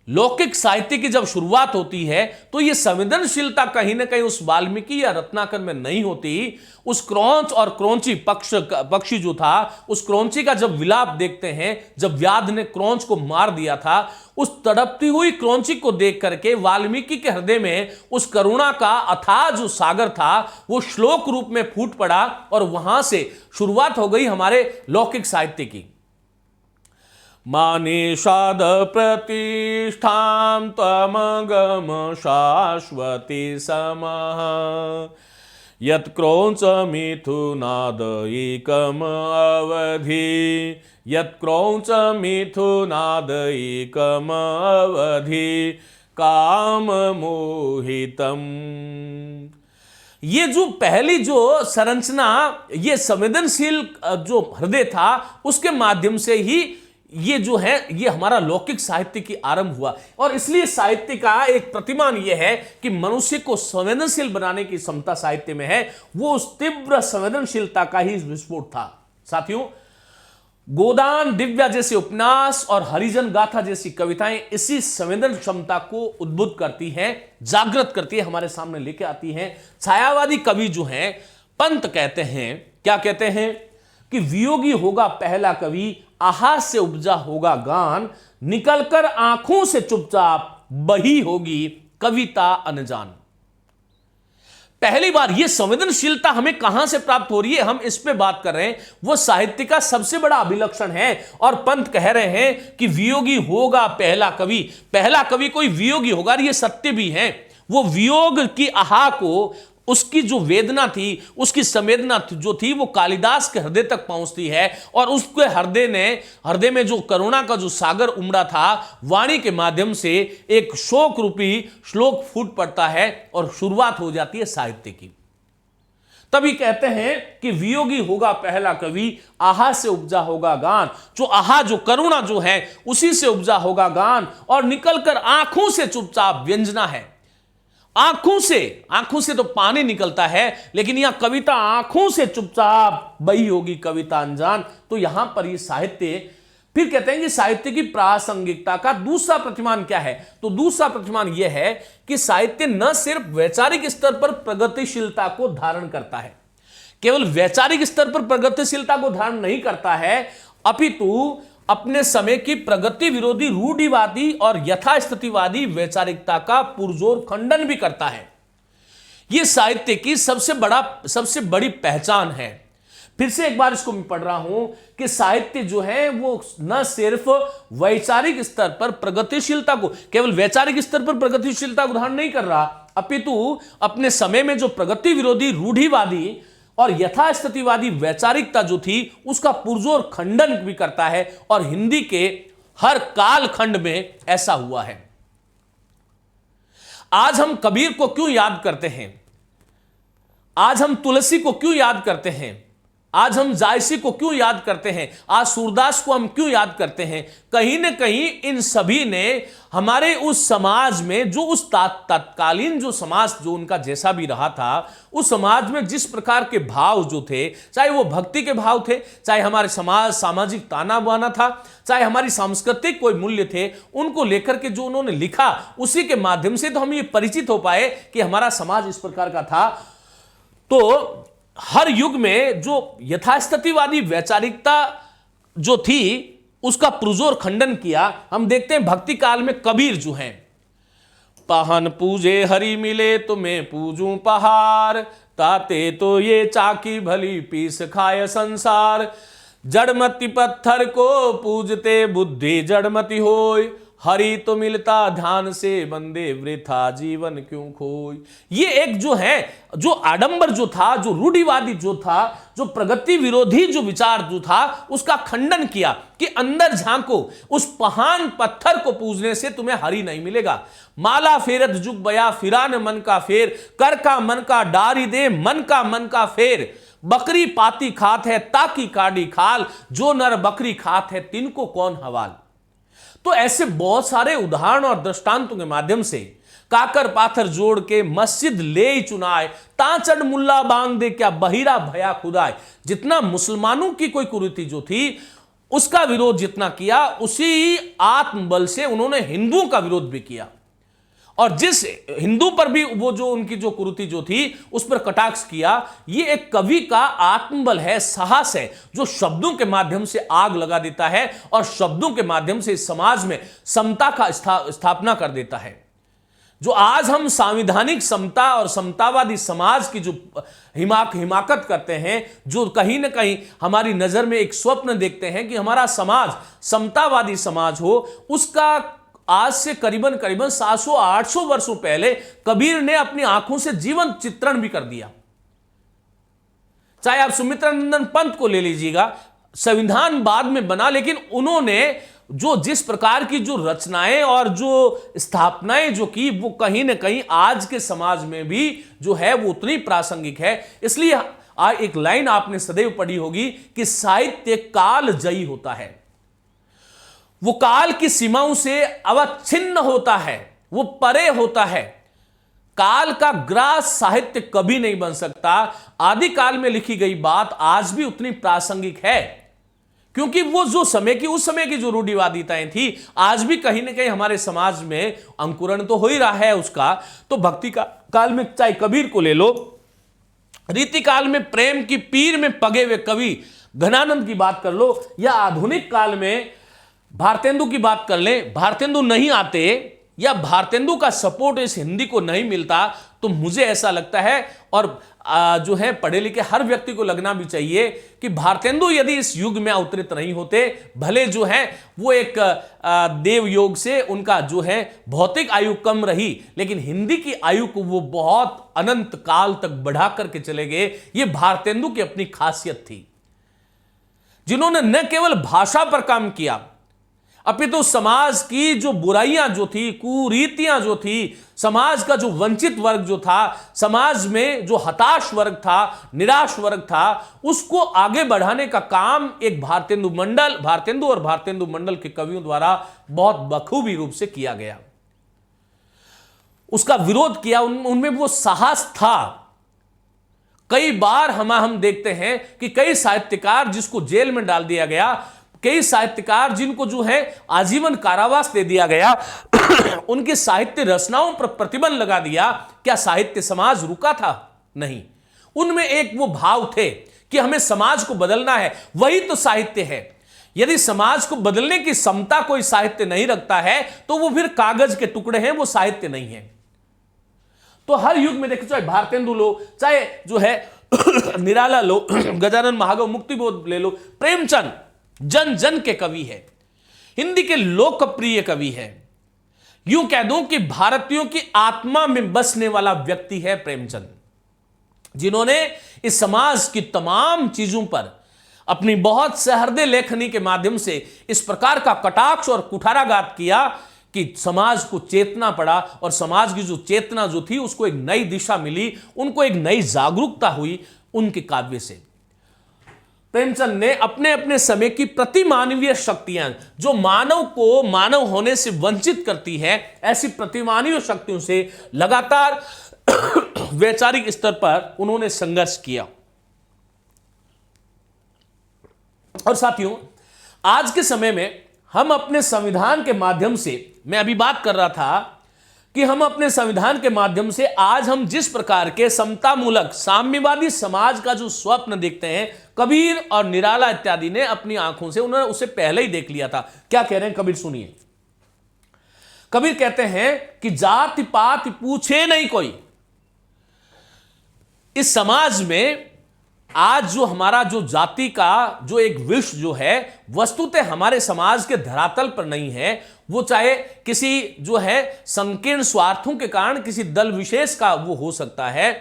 लौकिक साहित्य की जब शुरुआत होती है तो यह संवेदनशीलता कहीं ना कहीं उस वाल्मीकि या रत्नाकर में नहीं होती। उस क्रौंच और क्रौंची पक्षी जो था, उस क्रौंची का जब विलाप देखते हैं, जब व्याध ने क्रौंच को मार दिया था, उस तड़पती हुई क्रौंची को देख करके वाल्मीकि के हृदय में उस करुणा का अथाह जो सागर था वो श्लोक रूप में फूट पड़ा और वहां से शुरुआत हो गई हमारे लौकिक साहित्य की। मानिषाद प्रतिष्ठां त्वमगम शाश्वती समः यत्क्रौंच मिथुनाद एकम अवधि यत्क्रौंच मिथुनाद एकम अवधि काम मोहितम। ये जो पहली जो संरचना, ये संवेदनशील जो हृदय था उसके माध्यम से ही ये जो है ये हमारा लौकिक साहित्य की आरंभ हुआ। और इसलिए साहित्य का एक प्रतिमान यह है कि मनुष्य को संवेदनशील बनाने की क्षमता साहित्य में है। वो उस तीव्र संवेदनशीलता का ही विस्फोट था। साथियों, गोदान दिव्या जैसे उपन्यास और हरिजन गाथा जैसी कविताएं इसी संवेदन क्षमता को उद्बुद्ध करती हैं, जागृत करती है, हमारे सामने लेके आती हैं। छायावादी कवि जो हैं, पंत कहते हैं, क्या कहते हैं कि वियोगी होगा पहला कवि, आहा से उपजा होगा गान, निकलकर आंखों से चुपचाप बही होगी कविता अनजान। पहली बार यह संवेदनशीलता हमें कहां से प्राप्त हो रही है, हम इस पे बात कर रहे हैं। वो साहित्य का सबसे बड़ा अभिलक्षण है। और पंत कह रहे हैं कि वियोगी होगा पहला कवि, पहला कवि कोई वियोगी होगा। ये सत्य भी है। वो वियोग की आहा को, उसकी जो वेदना थी, उसकी संवेदना जो थी, वो कालिदास के हृदय तक पहुंचती है। और उसके हृदय में जो करुणा का जो सागर उमड़ा था, वाणी के माध्यम से एक शोक रूपी श्लोक फूट पड़ता है और शुरुआत हो जाती है साहित्य की। तभी कहते हैं कि वियोगी होगा पहला कवि, आहा से उपजा होगा गान। जो आहा, जो करुणा जो है, उसी से उपजा होगा गान। और निकलकर आंखों से चुपचाप व्यंजना है। आंखों से तो पानी निकलता है, लेकिन यहां कविता आंखों से चुपचाप बही होगी कविता अनजान। तो यहां पर ये साहित्य, फिर कहते हैं कि साहित्य की प्रासंगिकता का दूसरा प्रतिमान क्या है। तो दूसरा प्रतिमान यह है कि साहित्य न सिर्फ वैचारिक स्तर पर प्रगतिशीलता को धारण करता है, केवल वैचारिक स्तर पर प्रगतिशीलता को धारण नहीं करता है, अपितु अपने समय की प्रगति विरोधी रूढ़िवादी और यथास्थितिवादी वैचारिकता का पुरजोर खंडन भी करता है। यह साहित्य की सबसे बड़ी पहचान है। फिर से एक बार इसको मैं पढ़ रहा हूं कि साहित्य जो है वो न सिर्फ वैचारिक स्तर पर प्रगतिशीलता को, केवल वैचारिक स्तर पर प्रगतिशीलता को धारण नहीं कर रहा, अपितु अपने समय में जो प्रगति विरोधी रूढ़िवादी और यथास्थितिवादी वैचारिकता जो थी उसका पुरजोर खंडन भी करता है। और हिंदी के हर कालखंड में ऐसा हुआ है। आज हम कबीर को क्यों याद करते हैं? आज हम तुलसी को क्यों याद करते हैं? आज हम जायसी को क्यों याद करते हैं? आज सूरदास को हम क्यों याद करते हैं? कहीं ना कहीं इन सभी ने हमारे उस समाज में, जो उस तत्कालीन जो समाज जो उनका जैसा भी रहा था, उस समाज में जिस प्रकार के भाव जो थे, चाहे वो भक्ति के भाव थे, चाहे हमारे सामाजिक ताना बाना था, चाहे हमारी सांस्कृतिक कोई मूल्य थे, उनको लेकर के जो उन्होंने लिखा, उसी के माध्यम से तो हम ये परिचित हो पाए कि हमारा समाज इस प्रकार का था। तो हर युग में जो यथास्थितिवादी वैचारिकता जो थी उसका पुरजोर खंडन किया। हम देखते हैं भक्ति काल में कबीर जो हैं, पहन पूजे हरि मिले तो मैं पूजूं पहाड़, ताते तो ये चाकी भली पीस खाए संसार, जड़मति पत्थर को पूजते बुद्धि जड़मति होय, हरि तो मिलता ध्यान से बंदे वृथा जीवन क्यों खोय। ये एक जो है, जो आडंबर जो था, जो रूढ़िवादी जो था, जो प्रगति विरोधी जो विचार जो था, उसका खंडन किया कि अंदर झांको, उस पहान पत्थर को पूजने से तुम्हें हरि नहीं मिलेगा। माला फेरत जुग बया फिरान मन का फेर, कर का मन का डारी दे मन का फेर, बकरी पाती खात है ताकी काड़ी खाल, जो नर बकरी खात है तिनको कौन हवाल। तो ऐसे बहुत सारे उदाहरण और दृष्टांतों के माध्यम से काकर पाथर जोड़ के मस्जिद ले ही चुनाए, ताचड़ मुल्ला बांग दे क्या बहिरा भया खुदाए। जितना मुसलमानों की कोई कुरीति जो थी उसका विरोध जितना किया, उसी आत्मबल से उन्होंने हिंदुओं का विरोध भी किया। और जिस हिंदू पर भी वो जो उनकी जो कुरीति जो थी उस पर कटाक्ष किया, ये एक कवि का आत्मबल है, साहस है, जो शब्दों के माध्यम से आग लगा देता है और शब्दों के माध्यम से इस समाज में समता का स्थापना कर देता है। जो आज हम संवैधानिक समता और समतावादी समाज की जो हिमाकत करते हैं, जो कहीं ना कहीं हमारी नजर में एक स्वप्न देखते हैं कि हमारा समाज समतावादी समाज हो, उसका आज से करीबन 700-800 वर्षों पहले कबीर ने अपनी आंखों से जीवन चित्रण भी कर दिया। चाहे आप सुमित्रानंदन पंत को ले लीजिएगा, संविधान बाद में बना, लेकिन उन्होंने जो जिस प्रकार की जो रचनाएं और जो स्थापनाएं जो की, वो कहीं ना कहीं आज के समाज में भी जो है वो उतनी प्रासंगिक है। इसलिए एक लाइन आपने सदैव पढ़ी होगी कि साहित्य कालजयी होता है, वो काल की सीमाओं से अवच्छिन्न होता है, वो परे होता है। काल का ग्रास साहित्य कभी नहीं बन सकता। आदिकाल में लिखी गई बात आज भी उतनी प्रासंगिक है, क्योंकि वो जो समय की उस समय की जो रूढ़िवादिताएं थी, आज भी कहीं ना कहीं हमारे समाज में अंकुरण तो हो ही रहा है उसका। तो भक्ति का काल में चाहे कबीर को ले लो, रीति काल में प्रेम की पीर में पगे हुए कवि घनानंद की बात कर लो, या आधुनिक काल में भारतेंदु की बात कर लें, भारतेंदु नहीं आते या भारतेंदु का सपोर्ट इस हिंदी को नहीं मिलता, तो मुझे ऐसा लगता है, और जो है पढ़े लिखे हर व्यक्ति को लगना भी चाहिए कि भारतेंदु यदि इस युग में अवतरित नहीं होते, भले जो है वो एक देव योग से उनका जो है भौतिक आयु कम रही, लेकिन हिंदी की आयु को वो बहुत अनंत काल तक बढ़ा करके चले गए। ये भारतेंदु की अपनी खासियत थी, जिन्होंने न केवल भाषा पर काम किया, अपितु समाज की जो बुराइयां जो थी, कुरीतियां जो थी, समाज का जो वंचित वर्ग जो था, समाज में जो हताश वर्ग था, निराश वर्ग था, उसको आगे बढ़ाने का काम एक भारतेंदु और भारतेंदु मंडल के कवियों द्वारा बहुत बखूबी रूप से किया गया। उसका विरोध किया, उनमें वो साहस था। कई बार हम देखते हैं कि कई साहित्यकार जिसको जेल में डाल दिया गया, कई साहित्यकार जिनको जो है आजीवन कारावास दे दिया गया, उनके साहित्य रचनाओं पर प्रतिबंध लगा दिया। क्या साहित्य समाज रुका था? नहीं। उनमें एक वो भाव थे कि हमें समाज को बदलना है, वही तो साहित्य है। यदि समाज को बदलने की क्षमता कोई साहित्य नहीं रखता है, तो वो फिर कागज के टुकड़े हैं, वो साहित्य नहीं है। तो हर युग में देखो, चाहे भारतेंदु लो, चाहे जो है निराला लो, गजानन महागव, मुक्तिबोध ले लो, प्रेमचंद जन जन के कवि है, हिंदी के लोकप्रिय कवि है। यूं कह दूं कि भारतीयों की आत्मा में बसने वाला व्यक्ति है प्रेमचंद, जिन्होंने इस समाज की तमाम चीजों पर अपनी बहुत सहृदय लेखनी के माध्यम से इस प्रकार का कटाक्ष और कुठाराघात किया कि समाज को चेतना पड़ा, और समाज की जो चेतना जो थी उसको एक नई दिशा मिली, उनको एक नई जागरूकता हुई उनके काव्य से। प्रेमचंद ने अपने अपने समय की प्रतिमानवीय शक्तियां, जो मानव को मानव होने से वंचित करती है, ऐसी प्रतिमानवीय शक्तियों से लगातार वैचारिक स्तर पर उन्होंने संघर्ष किया। और साथियों, आज के समय में हम अपने संविधान के माध्यम से, मैं अभी बात कर रहा था कि हम अपने संविधान के माध्यम से आज हम जिस प्रकार के समतामूलक साम्यवादी समाज का जो स्वप्न देखते हैं, कबीर और निराला इत्यादि ने अपनी आंखों से, उन्होंने उसे पहले ही देख लिया था। क्या कह रहे हैं कबीर, सुनिए। कबीर कहते हैं कि जाति पाति पूछे नहीं कोई। इस समाज में आज जो हमारा जो जाति का जो एक विष जो है, वस्तुतः हमारे समाज के धरातल पर नहीं है। वो चाहे किसी जो है संकीर्ण स्वार्थों के कारण किसी दल विशेष का वो हो सकता है।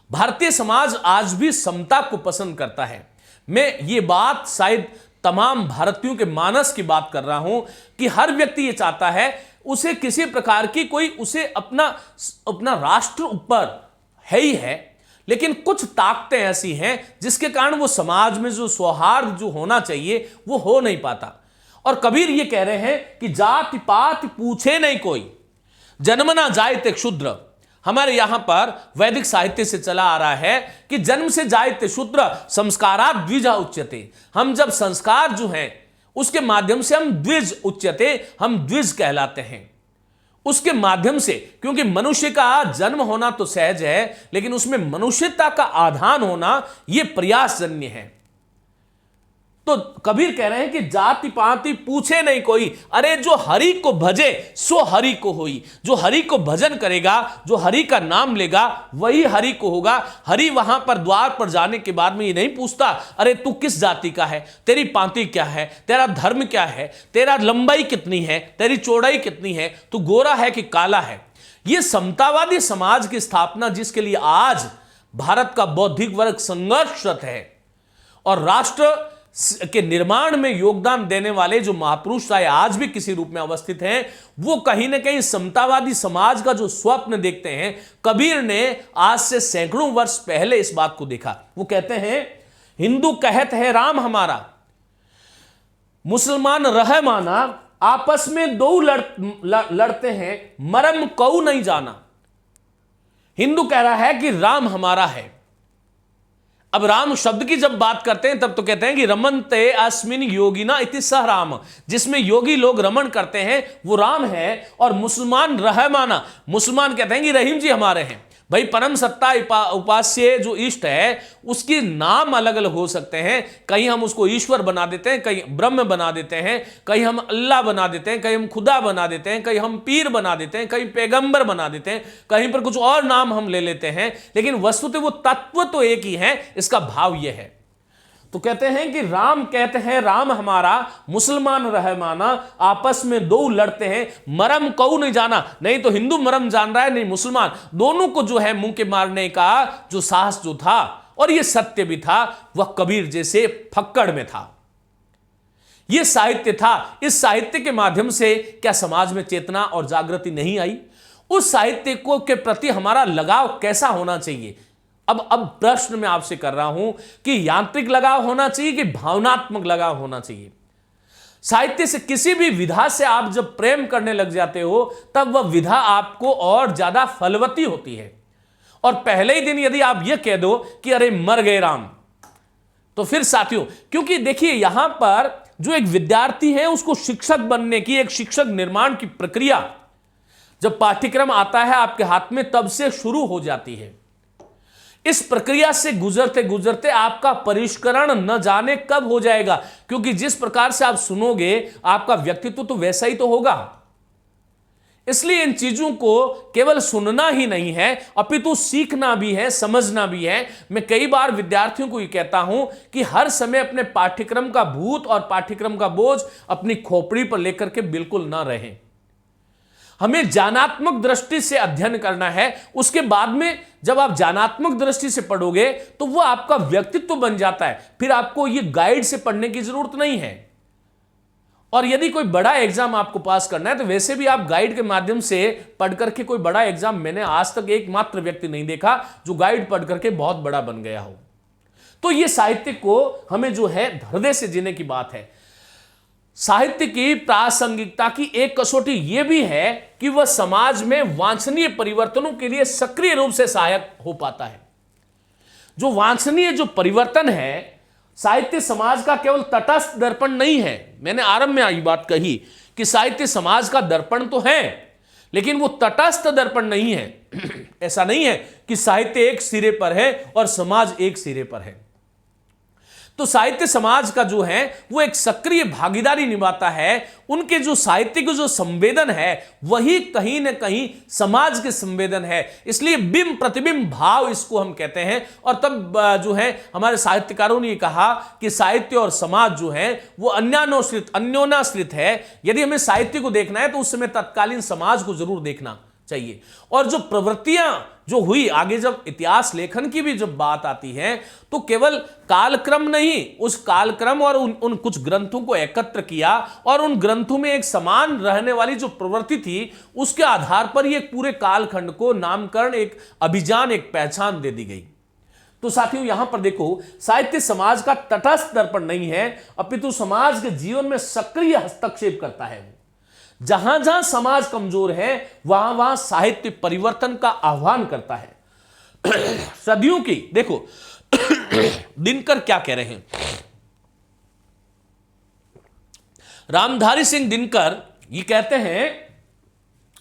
भारतीय समाज आज भी समता को पसंद करता है। मैं ये बात शायद तमाम भारतीयों के मानस की बात कर रहा हूं कि हर व्यक्ति ये चाहता है उसे किसी प्रकार की कोई उसे अपना राष्ट्र ऊपर है ही है, लेकिन कुछ ताकतें ऐसी हैं जिसके कारण वो समाज में जो सौहार्द जो होना चाहिए वो हो नहीं पाता। और कबीर ये कह रहे हैं कि जाति पाति पूछे नहीं कोई, जन्मना जायते क्षुद्र। हमारे यहां पर वैदिक साहित्य से चला आ रहा है कि जन्म से जायते शूद्र, संस्कारात् द्विजा उच्यते। हम जब संस्कार जो हैं उसके माध्यम से हम द्विज उच्यते, हम द्विज कहलाते हैं। उसके माध्यम से, क्योंकि मनुष्य का जन्म होना तो सहज है, लेकिन उसमें मनुष्यता का आधान होना यह प्रयासजन्य है। तो कबीर कह रहे हैं कि जाति पाति पूछे नहीं कोई, अरे जो हरि को भजे सो हरि को होई। जो हरि को भजन करेगा, जो हरि का नाम लेगा, वही हरि को होगा। हरि वहां पर द्वार पर जाने के बाद में ये नहीं पूछता अरे तू किस जाति का है, तेरी पांति क्या है, तेरा धर्म क्या है, तेरा लंबाई कितनी है, तेरी चौड़ाई कितनी है, तू गोरा है कि काला है। यह समतावादी समाज की स्थापना जिसके लिए आज भारत का बौद्धिक वर्ग संघर्षरत है, और राष्ट्र के निर्माण में योगदान देने वाले जो महापुरुष चाहे आज भी किसी रूप में अवस्थित हैं, वो कहीं ना कहीं समतावादी समाज का जो स्वप्न देखते हैं। कबीर ने आज से सैकड़ों वर्ष पहले इस बात को देखा। वो कहते हैं हिंदू कहत है राम हमारा, मुसलमान रह माना, आपस में दो लड़ते हैं, मरम कऊ नहीं जाना। हिंदू कह रहा है कि राम हमारा है। अब राम शब्द की जब बात करते हैं तब तो कहते हैं कि रमनते अस्मिन योगिना इति सह राम, जिसमें योगी लोग रमन करते हैं वो राम है। और मुसलमान रहमाना, मुसलमान कहते हैं कि रहीम जी हमारे हैं। भाई परम सत्ता उपास्य जो इष्ट है उसके नाम अलग अलग हो सकते हैं। कहीं हम उसको ईश्वर बना देते हैं, कहीं ब्रह्म बना देते हैं, कहीं हम अल्लाह बना देते हैं, कहीं हम खुदा बना देते हैं, कहीं हम पीर बना देते हैं, कहीं पैगंबर बना देते हैं, कहीं पर कुछ और नाम हम ले लेते हैं, लेकिन वस्तुतः वो तत्व तो एक ही है। इसका भाव यह है। तो कहते हैं कि राम कहते हैं राम हमारा, मुसलमान रहमाना, आपस में दो लड़ते हैं, मरम कऊ नहीं जाना। नहीं तो हिंदू मरम जान रहा है, नहीं मुसलमान। दोनों को जो है मुंह के मारने का जो साहस जो था, और यह सत्य भी था, वह कबीर जैसे फक्कड़ में था। यह साहित्य था। इस साहित्य के माध्यम से क्या समाज में चेतना और जागृति नहीं आई? उस साहित्य को के प्रति हमारा लगाव कैसा होना चाहिए? अब प्रश्न मैं आपसे कर रहा हूं कि यांत्रिक लगाव होना चाहिए कि भावनात्मक लगाव होना चाहिए? साहित्य से, किसी भी विधा से आप जब प्रेम करने लग जाते हो तब वह विधा आपको और ज्यादा फलवती होती है। और पहले ही दिन यदि आप यह कह दो कि अरे मर गए राम, तो फिर साथियों, क्योंकि देखिए यहां पर जो एक विद्यार्थी है उसको शिक्षक बनने की, एक शिक्षक निर्माण की प्रक्रिया जब पाठ्यक्रम आता है आपके हाथ में तब से शुरू हो जाती है। इस प्रक्रिया से गुजरते गुजरते आपका परिष्करण न जाने कब हो जाएगा, क्योंकि जिस प्रकार से आप सुनोगे आपका व्यक्तित्व तो वैसा ही तो होगा। इसलिए इन चीजों को केवल सुनना ही नहीं है, अपितु सीखना भी है, समझना भी है। मैं कई बार विद्यार्थियों को ये कहता हूं कि हर समय अपने पाठ्यक्रम का भूत और पाठ्यक्रम का बोझ अपनी खोपड़ी पर लेकर के बिल्कुल ना रहें। हमें ज्ञानात्मक दृष्टि से अध्ययन करना है। उसके बाद में जब आप ज्ञानात्मक दृष्टि से पढ़ोगे तो वह आपका व्यक्तित्व बन जाता है। फिर आपको यह गाइड से पढ़ने की जरूरत नहीं है। और यदि कोई बड़ा एग्जाम आपको पास करना है तो वैसे भी आप गाइड के माध्यम से पढ़ करके, कोई बड़ा एग्जाम मैंने आज तक एकमात्र व्यक्ति नहीं देखा जो गाइड पढ़ करके बहुत बड़ा बन गया हो। तो यह साहित्य को हमें जो है हृदय से जीने की बात है। साहित्य की प्रासंगिकता की एक कसौटी यह भी है कि वह समाज में वांछनीय परिवर्तनों के लिए सक्रिय रूप से सहायक हो पाता है। जो वांछनीय जो परिवर्तन है, साहित्य समाज का केवल तटस्थ दर्पण नहीं है। मैंने आरंभ में आई बात कही कि साहित्य समाज का दर्पण तो है, लेकिन वो तटस्थ दर्पण नहीं है। ऐसा नहीं है कि साहित्य एक सिरे पर है और समाज एक सिरे पर है। तो साहित्य समाज का जो है वो एक सक्रिय भागीदारी निभाता है। उनके जो साहित्य के जो संवेदन है वही कहीं ना कहीं समाज के संवेदन है। इसलिए बिंब प्रतिबिंब भाव इसको हम कहते हैं। और तब जो है हमारे साहित्यकारों ने कहा कि साहित्य और समाज जो है वो अन्योन्याश्रित है। यदि हमें साहित्य को देखना है तो उस समय तत्कालीन समाज को जरूर देखना चाहिए। और जो प्रवृत्तियां जो हुई आगे, जब इतिहास लेखन की भी जब बात आती है तो केवल कालक्रम नहीं, उस कालक्रम और उन कुछ ग्रंथों को एकत्र किया और उन ग्रंथों में एक समान रहने वाली जो प्रवृत्ति थी उसके आधार पर ही एक पूरे कालखंड को नामकरण, एक अभिजान, एक पहचान दे दी गई। तो साथियों यहां पर देखो, साहित्य समाज का तटस्थ दर्पण नहीं है, अपितु समाज के जीवन में सक्रिय हस्तक्षेप करता है। जहां जहां समाज कमजोर है वहां वहां साहित्य परिवर्तन का आह्वान करता है। सदियों की देखो दिनकर क्या कह रहे हैं, रामधारी सिंह दिनकर ये कहते हैं,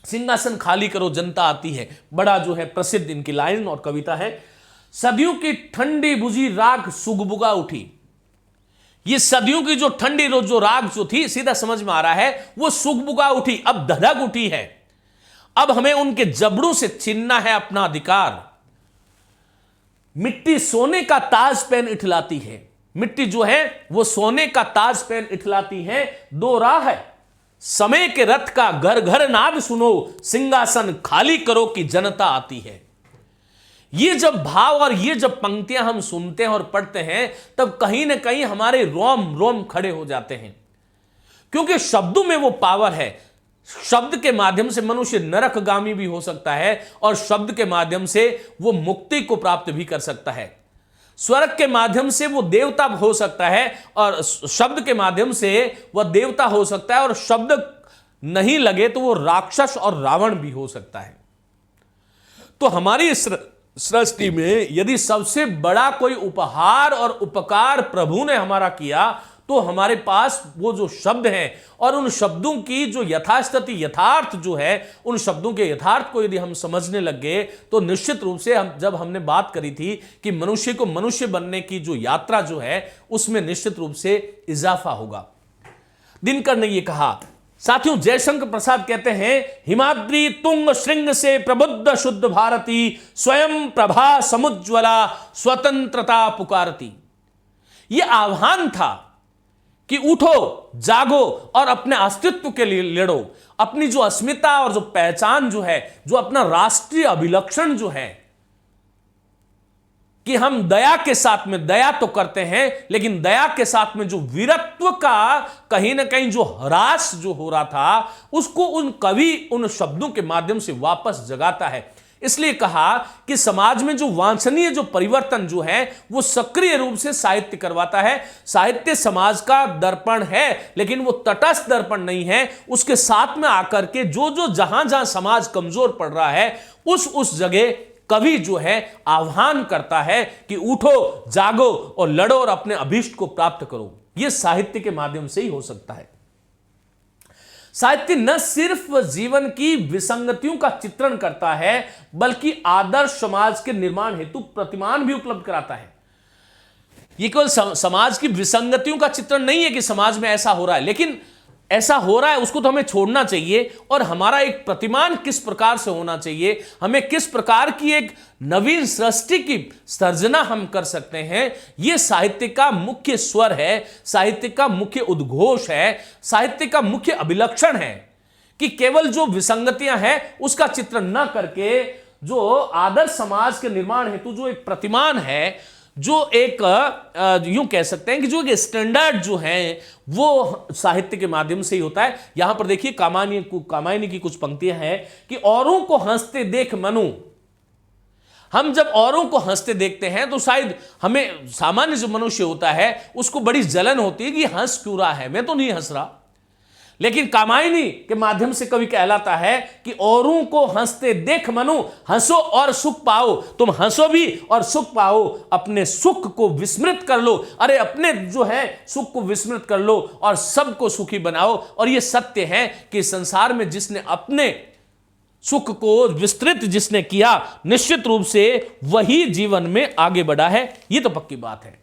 सिंहासन खाली करो जनता आती है, बड़ा जो है प्रसिद्ध इनकी लाइन और कविता है। सदियों की ठंडी बुझी राख सुगबुगा उठी। ये सदियों की जो ठंडी रोज जो राख जो थी, सीधा समझ में आ रहा है, वो सुगबुगा उठी, अब धधक उठी है। अब हमें उनके जबड़ों से छीनना है अपना अधिकार। मिट्टी सोने का ताज पहन इठलाती है। मिट्टी जो है वो सोने का ताज पहन इठलाती है। दो राह है समय के रथ का, घर घर नाद सुनो, सिंहासन खाली करो कि जनता आती है। ये जब भाव और ये जब पंक्तियां हम सुनते हैं और पढ़ते हैं, तब कहीं ना कहीं हमारे रोम रोम खड़े हो जाते हैं, क्योंकि शब्दों में वो पावर है। शब्द के माध्यम से मनुष्य नरकगामी भी हो सकता है और शब्द के माध्यम से वो मुक्ति को प्राप्त भी कर सकता है। स्वर्ग के माध्यम से वो देवता हो सकता है और शब्द के माध्यम से वह देवता हो सकता है, और शब्द नहीं लगे तो वो राक्षस और रावण भी हो सकता है। तो हमारी सृष्टि में यदि सबसे बड़ा कोई उपहार और उपकार प्रभु ने हमारा किया, तो हमारे पास वो जो शब्द हैं और उन शब्दों की जो यथास्थिति यथार्थ जो है, उन शब्दों के यथार्थ को यदि हम समझने लग गए, तो निश्चित रूप से जब हमने बात करी थी कि मनुष्य को मनुष्य बनने की जो यात्रा जो है, उसमें निश्चित रूप से इजाफा होगा। दिनकर ने यह कहा। साथियों, जयशंकर प्रसाद कहते हैं, हिमाद्री तुंग श्रृंग से प्रबुद्ध शुद्ध भारती, स्वयं प्रभा समुज्ज्वला स्वतंत्रता पुकारती। यह आह्वान था कि उठो, जागो और अपने अस्तित्व के लिए लड़ो। अपनी जो अस्मिता और जो पहचान जो है, जो अपना राष्ट्रीय अभिलक्षण जो है, कि हम दया के साथ में दया तो करते हैं, लेकिन दया के साथ में जो वीरत्व का कहीं ना कहीं जो ह्रास जो हो रहा था, उसको उन कवि उन शब्दों के माध्यम से वापस जगाता है। इसलिए कहा कि समाज में जो वांछनीय जो परिवर्तन जो है, वो सक्रिय रूप से साहित्य करवाता है। साहित्य समाज का दर्पण है, लेकिन वो तटस्थ दर्पण नहीं है। उसके साथ में आकर के जो जो जहां जहां समाज कमजोर पड़ रहा है, उस जगह कवि जो है आह्वान करता है कि उठो, जागो और लड़ो और अपने अभीष्ट को प्राप्त करो। यह साहित्य के माध्यम से ही हो सकता है। साहित्य न सिर्फ जीवन की विसंगतियों का चित्रण करता है, बल्कि आदर्श समाज के निर्माण हेतु प्रतिमान भी उपलब्ध कराता है। यह केवल समाज की विसंगतियों का चित्रण नहीं है कि समाज में ऐसा हो रहा है, लेकिन ऐसा हो रहा है उसको तो हमें छोड़ना चाहिए, और हमारा एक प्रतिमान किस प्रकार से होना चाहिए, हमें किस प्रकार की एक नवीन सृष्टि की सर्जना हम कर सकते हैं। यह साहित्य का मुख्य स्वर है, साहित्य का मुख्य उद्घोष है, साहित्य का मुख्य अभिलक्षण है, कि केवल जो विसंगतियां हैं उसका चित्रण न करके जो आदर्श समाज के निर्माण हेतु जो एक प्रतिमान है, जो एक यूं कह सकते हैं कि जो एक स्टैंडर्ड जो है, वो साहित्य के माध्यम से ही होता है। यहां पर देखिए कामायनी की कुछ पंक्तियां हैं कि औरों को हंसते देख मनु। हम जब औरों को हंसते देखते हैं तो शायद हमें, सामान्य जो मनुष्य होता है, उसको बड़ी जलन होती है कि हंस क्यों रहा है, मैं तो नहीं हंस रहा। लेकिन कामायनी के माध्यम से कवि कहलाता है कि औरों को हंसते देख मनु, हंसो और सुख पाओ। तुम हंसो भी और सुख पाओ, अपने सुख को विस्मृत कर लो। अरे अपने जो है सुख को विस्मृत कर लो और सबको सुखी बनाओ। और यह सत्य है कि संसार में जिसने अपने सुख को विस्तृत जिसने किया, निश्चित रूप से वही जीवन में आगे बढ़ा है। यह तो पक्की बात है।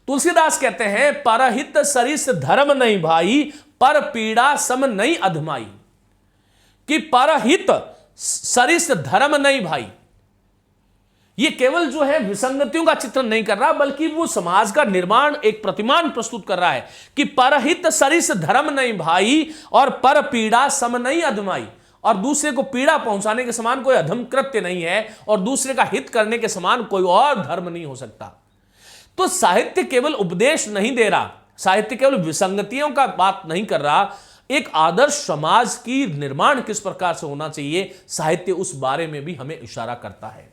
तुलसीदास कहते हैं, परहित सरिस धर्म नहीं भाई, पर पीड़ा सम नहीं अधमाई। कि परहित सरिस धर्म नहीं भाई, ये केवल जो है विसंगतियों का चित्रण नहीं कर रहा, बल्कि वो समाज का निर्माण एक प्रतिमान प्रस्तुत कर रहा है कि परहित सरिस धर्म नहीं भाई और पर पीड़ा सम नहीं अधमाई। और दूसरे को पीड़ा पहुंचाने के समान कोई अधम कृत्य नहीं है, और दूसरे का हित करने के समान कोई और धर्म नहीं हो सकता। तो साहित्य केवल उपदेश नहीं दे रहा, साहित्य केवल विसंगतियों का बात नहीं कर रहा, एक आदर्श समाज की निर्माण किस प्रकार से होना चाहिए, साहित्य उस बारे में भी हमें इशारा करता है।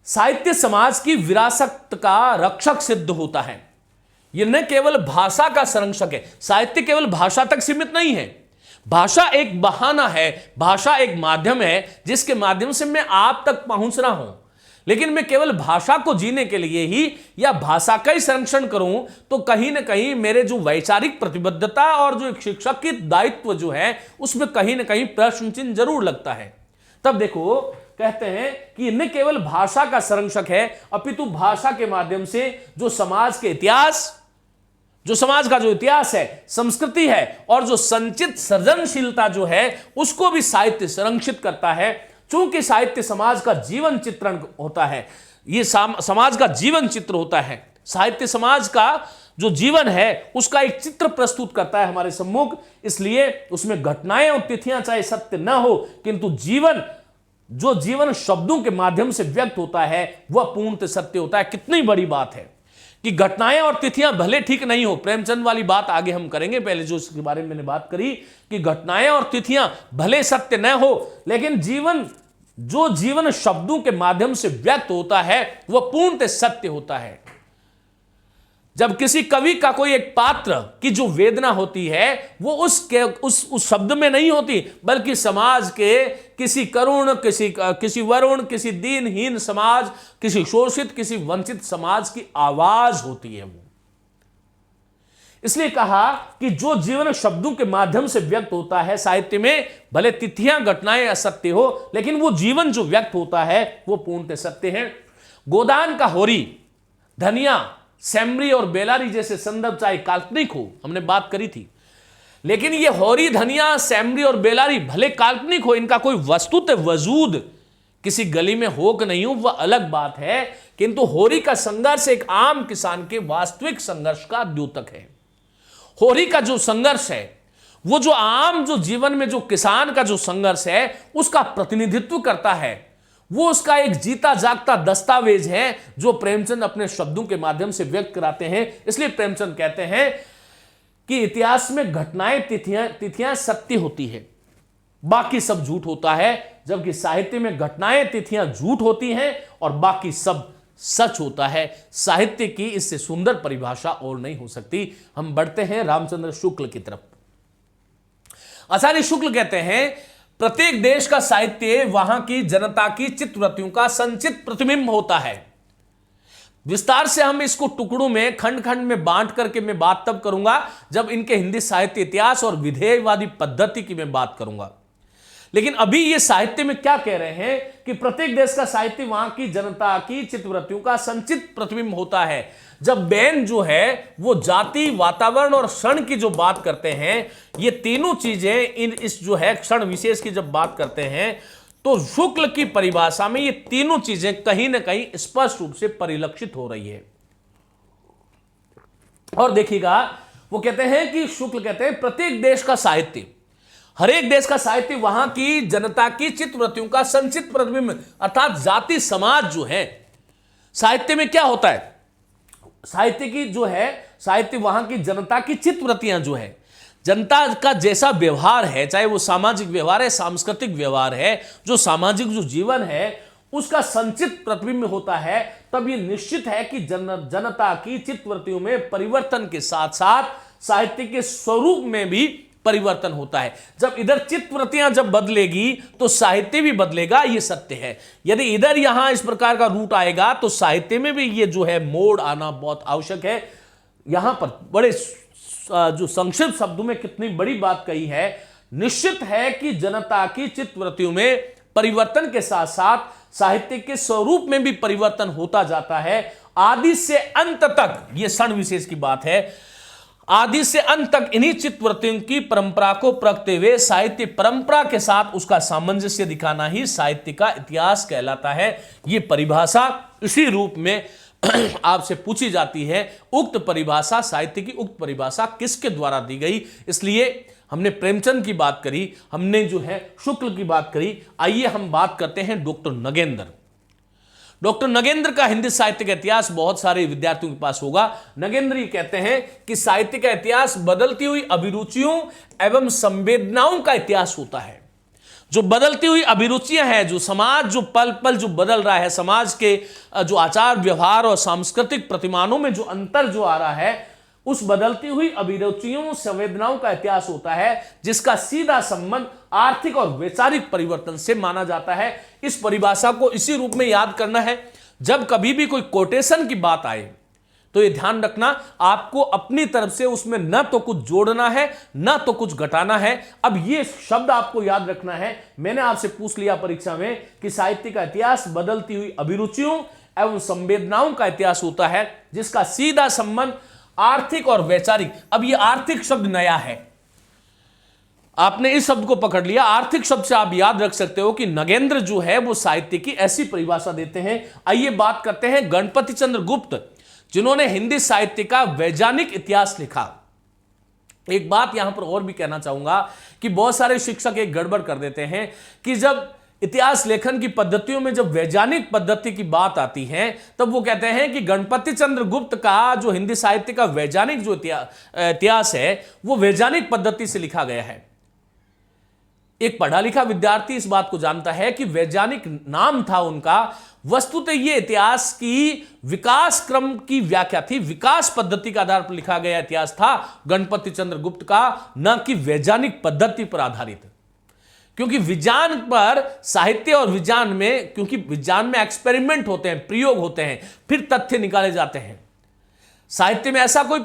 साहित्य समाज की विरासत का रक्षक सिद्ध होता है। यह न केवल भाषा का संरक्षक है, साहित्य केवल भाषा तक सीमित नहीं है। भाषा एक बहाना है, भाषा एक माध्यम है जिसके माध्यम से मैं आप तक पहुंच रहा हूं। लेकिन मैं केवल भाषा को जीने के लिए ही या भाषा का ही संरक्षण करूं तो कहीं ना कहीं मेरे जो वैचारिक प्रतिबद्धता और जो एक शिक्षक की दायित्व जो है उसमें कहीं ना कहीं प्रश्न चिन्ह जरूर लगता है। तब देखो कहते हैं कि न केवल भाषा का संरक्षक है अपितु भाषा के माध्यम से जो समाज के इतिहास, जो समाज का जो इतिहास है, संस्कृति है और जो संचित सृजनशीलता जो है उसको भी साहित्य संरक्षित करता है। चूंकि साहित्य समाज का जीवन चित्रण होता है, ये समाज का जीवन चित्र होता है। साहित्य समाज का जो जीवन है उसका एक चित्र प्रस्तुत करता है हमारे सम्मुख, इसलिए उसमें घटनाएं और तिथियां चाहे सत्य न हो किंतु जीवन, जो जीवन शब्दों के माध्यम से व्यक्त होता है वह पूर्णतः सत्य होता है। कितनी बड़ी बात है कि घटनाएं और तिथियां भले ठीक नहीं हो, प्रेमचंद वाली बात आगे हम करेंगे, पहले जो इसके बारे में मैंने बात करी कि घटनाएं और तिथियां भले सत्य न हो लेकिन जीवन, जो जीवन शब्दों के माध्यम से व्यक्त होता है वह पूर्णतः सत्य होता है। जब किसी कवि का कोई एक पात्र की जो वेदना होती है वो उस शब्द में नहीं होती, बल्कि समाज के किसी करुण, किसी वरुण, किसी दीनहीन समाज, किसी शोषित, किसी वंचित समाज की आवाज होती है वो। इसलिए कहा कि जो जीवन शब्दों के माध्यम से व्यक्त होता है साहित्य में, भले तिथियां घटनाएं असत्य हो लेकिन वो जीवन जो व्यक्त होता है वो पूर्णतः सत्य है। गोदान का होरी, धनिया, सैमरी और बेलारी जैसे संदर्भ चाहे काल्पनिक हो, हमने बात करी थी, लेकिन ये होरी, धनिया, सैमरी और बेलारी भले काल्पनिक हो, इनका कोई वस्तुतः वजूद किसी गली में हो कि नहीं हो वह अलग बात है, किंतु होरी का संघर्ष एक आम किसान के वास्तविक संघर्ष का द्योतक है। होरी का जो संघर्ष है वो जो आम, जो जीवन में जो किसान का जो संघर्ष है उसका प्रतिनिधित्व करता है, वो उसका एक जीता जागता दस्तावेज है जो प्रेमचंद अपने शब्दों के माध्यम से व्यक्त कराते हैं। इसलिए प्रेमचंद कहते हैं कि इतिहास में घटनाएं, तिथियां सत्य होती है, बाकी सब झूठ होता है, जबकि साहित्य में घटनाएं, तिथियां झूठ होती हैं और बाकी सब सच होता है। साहित्य की इससे सुंदर परिभाषा और नहीं हो सकती। हम बढ़ते हैं रामचंद्र शुक्ल की तरफ। आचार्य शुक्ल कहते हैं प्रत्येक देश का साहित्य वहां की जनता की चित्तवृत्तियों का संचित प्रतिबिंब होता है। विस्तार से हम इसको टुकड़ों में, खंड खंड में बांट करके मैं बात तब करूंगा जब इनके हिंदी साहित्य इतिहास और विधेयवादी पद्धति की मैं बात करूंगा। लेकिन अभी ये साहित्य में क्या कह रहे हैं कि प्रत्येक देश का साहित्य वहां की जनता की चित्तवृत्तियों का संचित प्रतिबिंब होता है। जब बैन जो है वो जाति, वातावरण और क्षण की जो बात करते हैं, ये तीनों चीजें इस जो है क्षण विशेष की जब बात करते हैं तो शुक्ल की परिभाषा में ये तीनों चीजें कहीं ना कहीं स्पष्ट रूप से परिलक्षित हो रही है। और देखिएगा वो कहते हैं कि शुक्ल कहते हैं प्रत्येक देश का साहित्य, हर एक देश का साहित्य वहां की जनता की चित्तवृत्तियों का संचित प्रतिबिंब, अर्थात जाति समाज जो है साहित्य में क्या होता है, साहित्य की जो है, साहित्य वहां की जनता की चित्तवृत्तियां जो है, जनता का जैसा व्यवहार है, चाहे वो सामाजिक व्यवहार है, सांस्कृतिक व्यवहार है, जो सामाजिक जो जीवन है उसका संचित प्रतिबिंब होता है। तब ये निश्चित है कि जनता की चित्तवृत्तियों में परिवर्तन के साथ साथ साहित्य के स्वरूप में भी परिवर्तन होता है। जब इधर चित्तवृत्तियां जब बदलेगी तो साहित्य भी बदलेगा, ये सत्य है। यदि इधर यहां इस प्रकार का रूट आएगा तो साहित्य में भी ये जो है मोड़ आना बहुत आवश्यक है। यहां पर बड़े जो संक्षिप्त शब्दों में कितनी बड़ी बात कही है। निश्चित है कि जनता की चित्तवृत्तियों में परिवर्तन के साथ साथ साहित्य के स्वरूप में भी परिवर्तन होता जाता है। आदि से अंत तक, यह क्षण विशेष की बात है, आदि से अंत तक इन्हीं चित्तवृत्तियों की परंपरा को परखते हुए साहित्य परंपरा के साथ उसका सामंजस्य दिखाना ही साहित्य का इतिहास कहलाता है। यह परिभाषा इसी रूप में आपसे पूछी जाती है। उक्त परिभाषा, साहित्य की उक्त परिभाषा किसके द्वारा दी गई? इसलिए हमने प्रेमचंद की बात करी, हमने जो है शुक्ल की बात करी। आइए हम बात करते हैं डॉक्टर नगेंद्र। डॉक्टर नगेंद्र का हिंदी साहित्य का इतिहास बहुत सारे विद्यार्थियों के पास होगा। नगेंद्र ये कहते हैं कि साहित्य का इतिहास बदलती हुई अभिरुचियों एवं संवेदनाओं का इतिहास होता है। जो बदलती हुई अभिरुचियां हैं, जो समाज जो पल पल जो बदल रहा है, समाज के जो आचार व्यवहार और सांस्कृतिक प्रतिमानों में जो अंतर जो आ रहा है, उस बदलती हुई अभिरुचियों संवेदनाओं का इतिहास होता है जिसका सीधा संबंध आर्थिक और वैचारिक परिवर्तन से माना जाता है। इस परिभाषा को इसी रूप में याद करना है। जब कभी भी कोई कोटेशन की बात आए तो यह ध्यान रखना, आपको अपनी तरफ से उसमें न तो कुछ जोड़ना है न तो कुछ घटाना है। अब यह शब्द आपको याद रखना है। मैंने आपसे पूछ लिया परीक्षा में कि साहित्य का इतिहास बदलती हुई अभिरुचियों एवं संवेदनाओं का इतिहास होता है जिसका सीधा संबंध आर्थिक और वैचारिक। अब यह आर्थिक शब्द नया है, आपने इस शब्द को पकड़ लिया। आर्थिक शब्द से आप याद रख सकते हो कि नगेंद्र जो है वो साहित्य की ऐसी परिभाषा देते हैं। आइए बात करते हैं गणपति चंद्र गुप्त, जिन्होंने हिंदी साहित्य का वैज्ञानिक इतिहास लिखा। एक बात यहां पर और भी कहना चाहूंगा कि बहुत सारे शिक्षक एक गड़बड़ कर देते हैं कि जब इतिहास लेखन की पद्धतियों में जब वैज्ञानिक पद्धति की बात आती है तब वो कहते हैं कि गणपति चंद्र गुप्त का जो हिंदी साहित्य का वैज्ञानिक जो इतिहास है वो वैज्ञानिक पद्धति से लिखा गया है। एक पढ़ा लिखा विद्यार्थी इस बात को जानता है कि वैज्ञानिक नाम था उनका, वस्तुतः ये इतिहास की विकास क्रम की व्याख्या थी, विकास पद्धति के आधार पर लिखा गया इतिहास था गणपति चंद्र गुप्त का, न कि वैज्ञानिक पद्धति पर आधारित। क्योंकि विज्ञान पर साहित्य और विज्ञान में, क्योंकि विज्ञान में एक्सपेरिमेंट होते हैं, प्रयोग होते हैं, फिर तथ्य निकाले जाते हैं। साहित्य में ऐसा कोई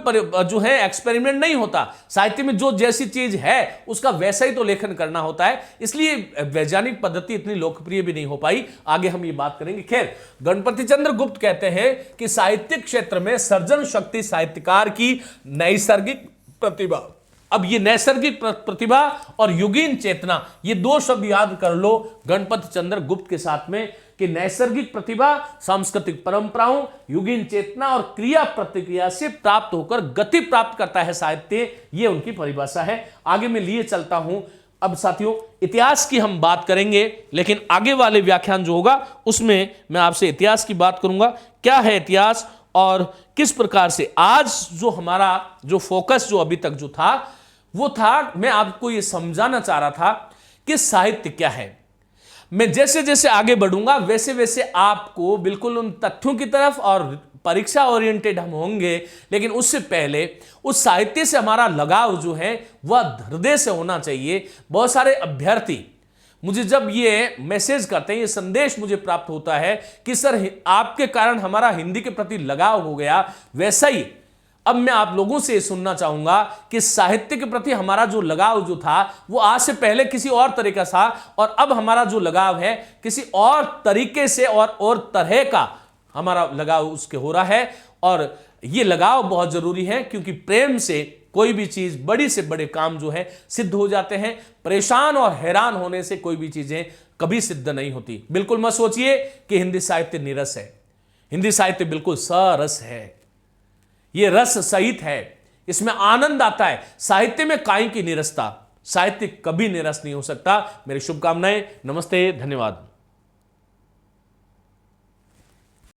जो है एक्सपेरिमेंट नहीं होता। साहित्य में जो जैसी चीज है उसका वैसा ही तो लेखन करना होता है, इसलिए वैज्ञानिक पद्धति इतनी लोकप्रिय भी नहीं हो पाई। आगे हम ये बात करेंगे। खैर, गणपति चंद्र गुप्त कहते हैं कि साहित्यिक क्षेत्र में सर्जन शक्ति साहित्यकार की नैसर्गिक प्रतिभा। अब ये नैसर्गिक प्रतिभा और युगीन चेतना, ये दो शब्द याद कर लो गणपति चंद्र गुप्त के साथ में, कि नैसर्गिक प्रतिभा सांस्कृतिक परंपराओं, युगीन चेतना और क्रिया प्रतिक्रिया से प्राप्त होकर गति प्राप्त करता है साहित्य। ये उनकी परिभाषा है। आगे मैं लिए चलता हूं। अब साथियों, इतिहास की हम बात करेंगे, लेकिन आगे वाले व्याख्यान जो होगा उसमें मैं आपसे इतिहास की बात करूंगा। क्या है इतिहास और किस प्रकार से आज जो हमारा जो फोकस जो अभी तक जो था वो था, मैं आपको ये समझाना चाह रहा था कि साहित्य क्या है। मैं जैसे जैसे आगे बढ़ूंगा वैसे वैसे आपको बिल्कुल उन तथ्यों की तरफ और परीक्षा ओरिएंटेड हम होंगे, लेकिन उससे पहले उस साहित्य से हमारा लगाव जो है वह हृदय से होना चाहिए। बहुत सारे अभ्यर्थी मुझे जब ये मैसेज करते हैं, ये संदेश मुझे प्राप्त होता है कि सर आपके कारण हमारा हिंदी के प्रति लगाव हो गया, वैसा ही अब मैं आप लोगों से सुनना चाहूंगा कि साहित्य के प्रति हमारा जो लगाव जो था वो आज से पहले किसी और तरीका था, और अब हमारा जो लगाव है किसी और तरीके से और तरह का हमारा लगाव उसके हो रहा है। और ये लगाव बहुत जरूरी है, क्योंकि प्रेम से कोई भी चीज, बड़ी से बड़े काम जो है सिद्ध हो जाते हैं। परेशान और हैरान होने से कोई भी चीजें कभी सिद्ध नहीं होती। बिल्कुल मत सोचिए कि हिंदी साहित्य निरस है। हिंदी साहित्य बिल्कुल सरस है, ये रस सहित है, इसमें आनंद आता है। साहित्य में काई की निरसता, साहित्य कभी निरस नहीं हो सकता। मेरी शुभकामनाएं। नमस्ते, धन्यवाद।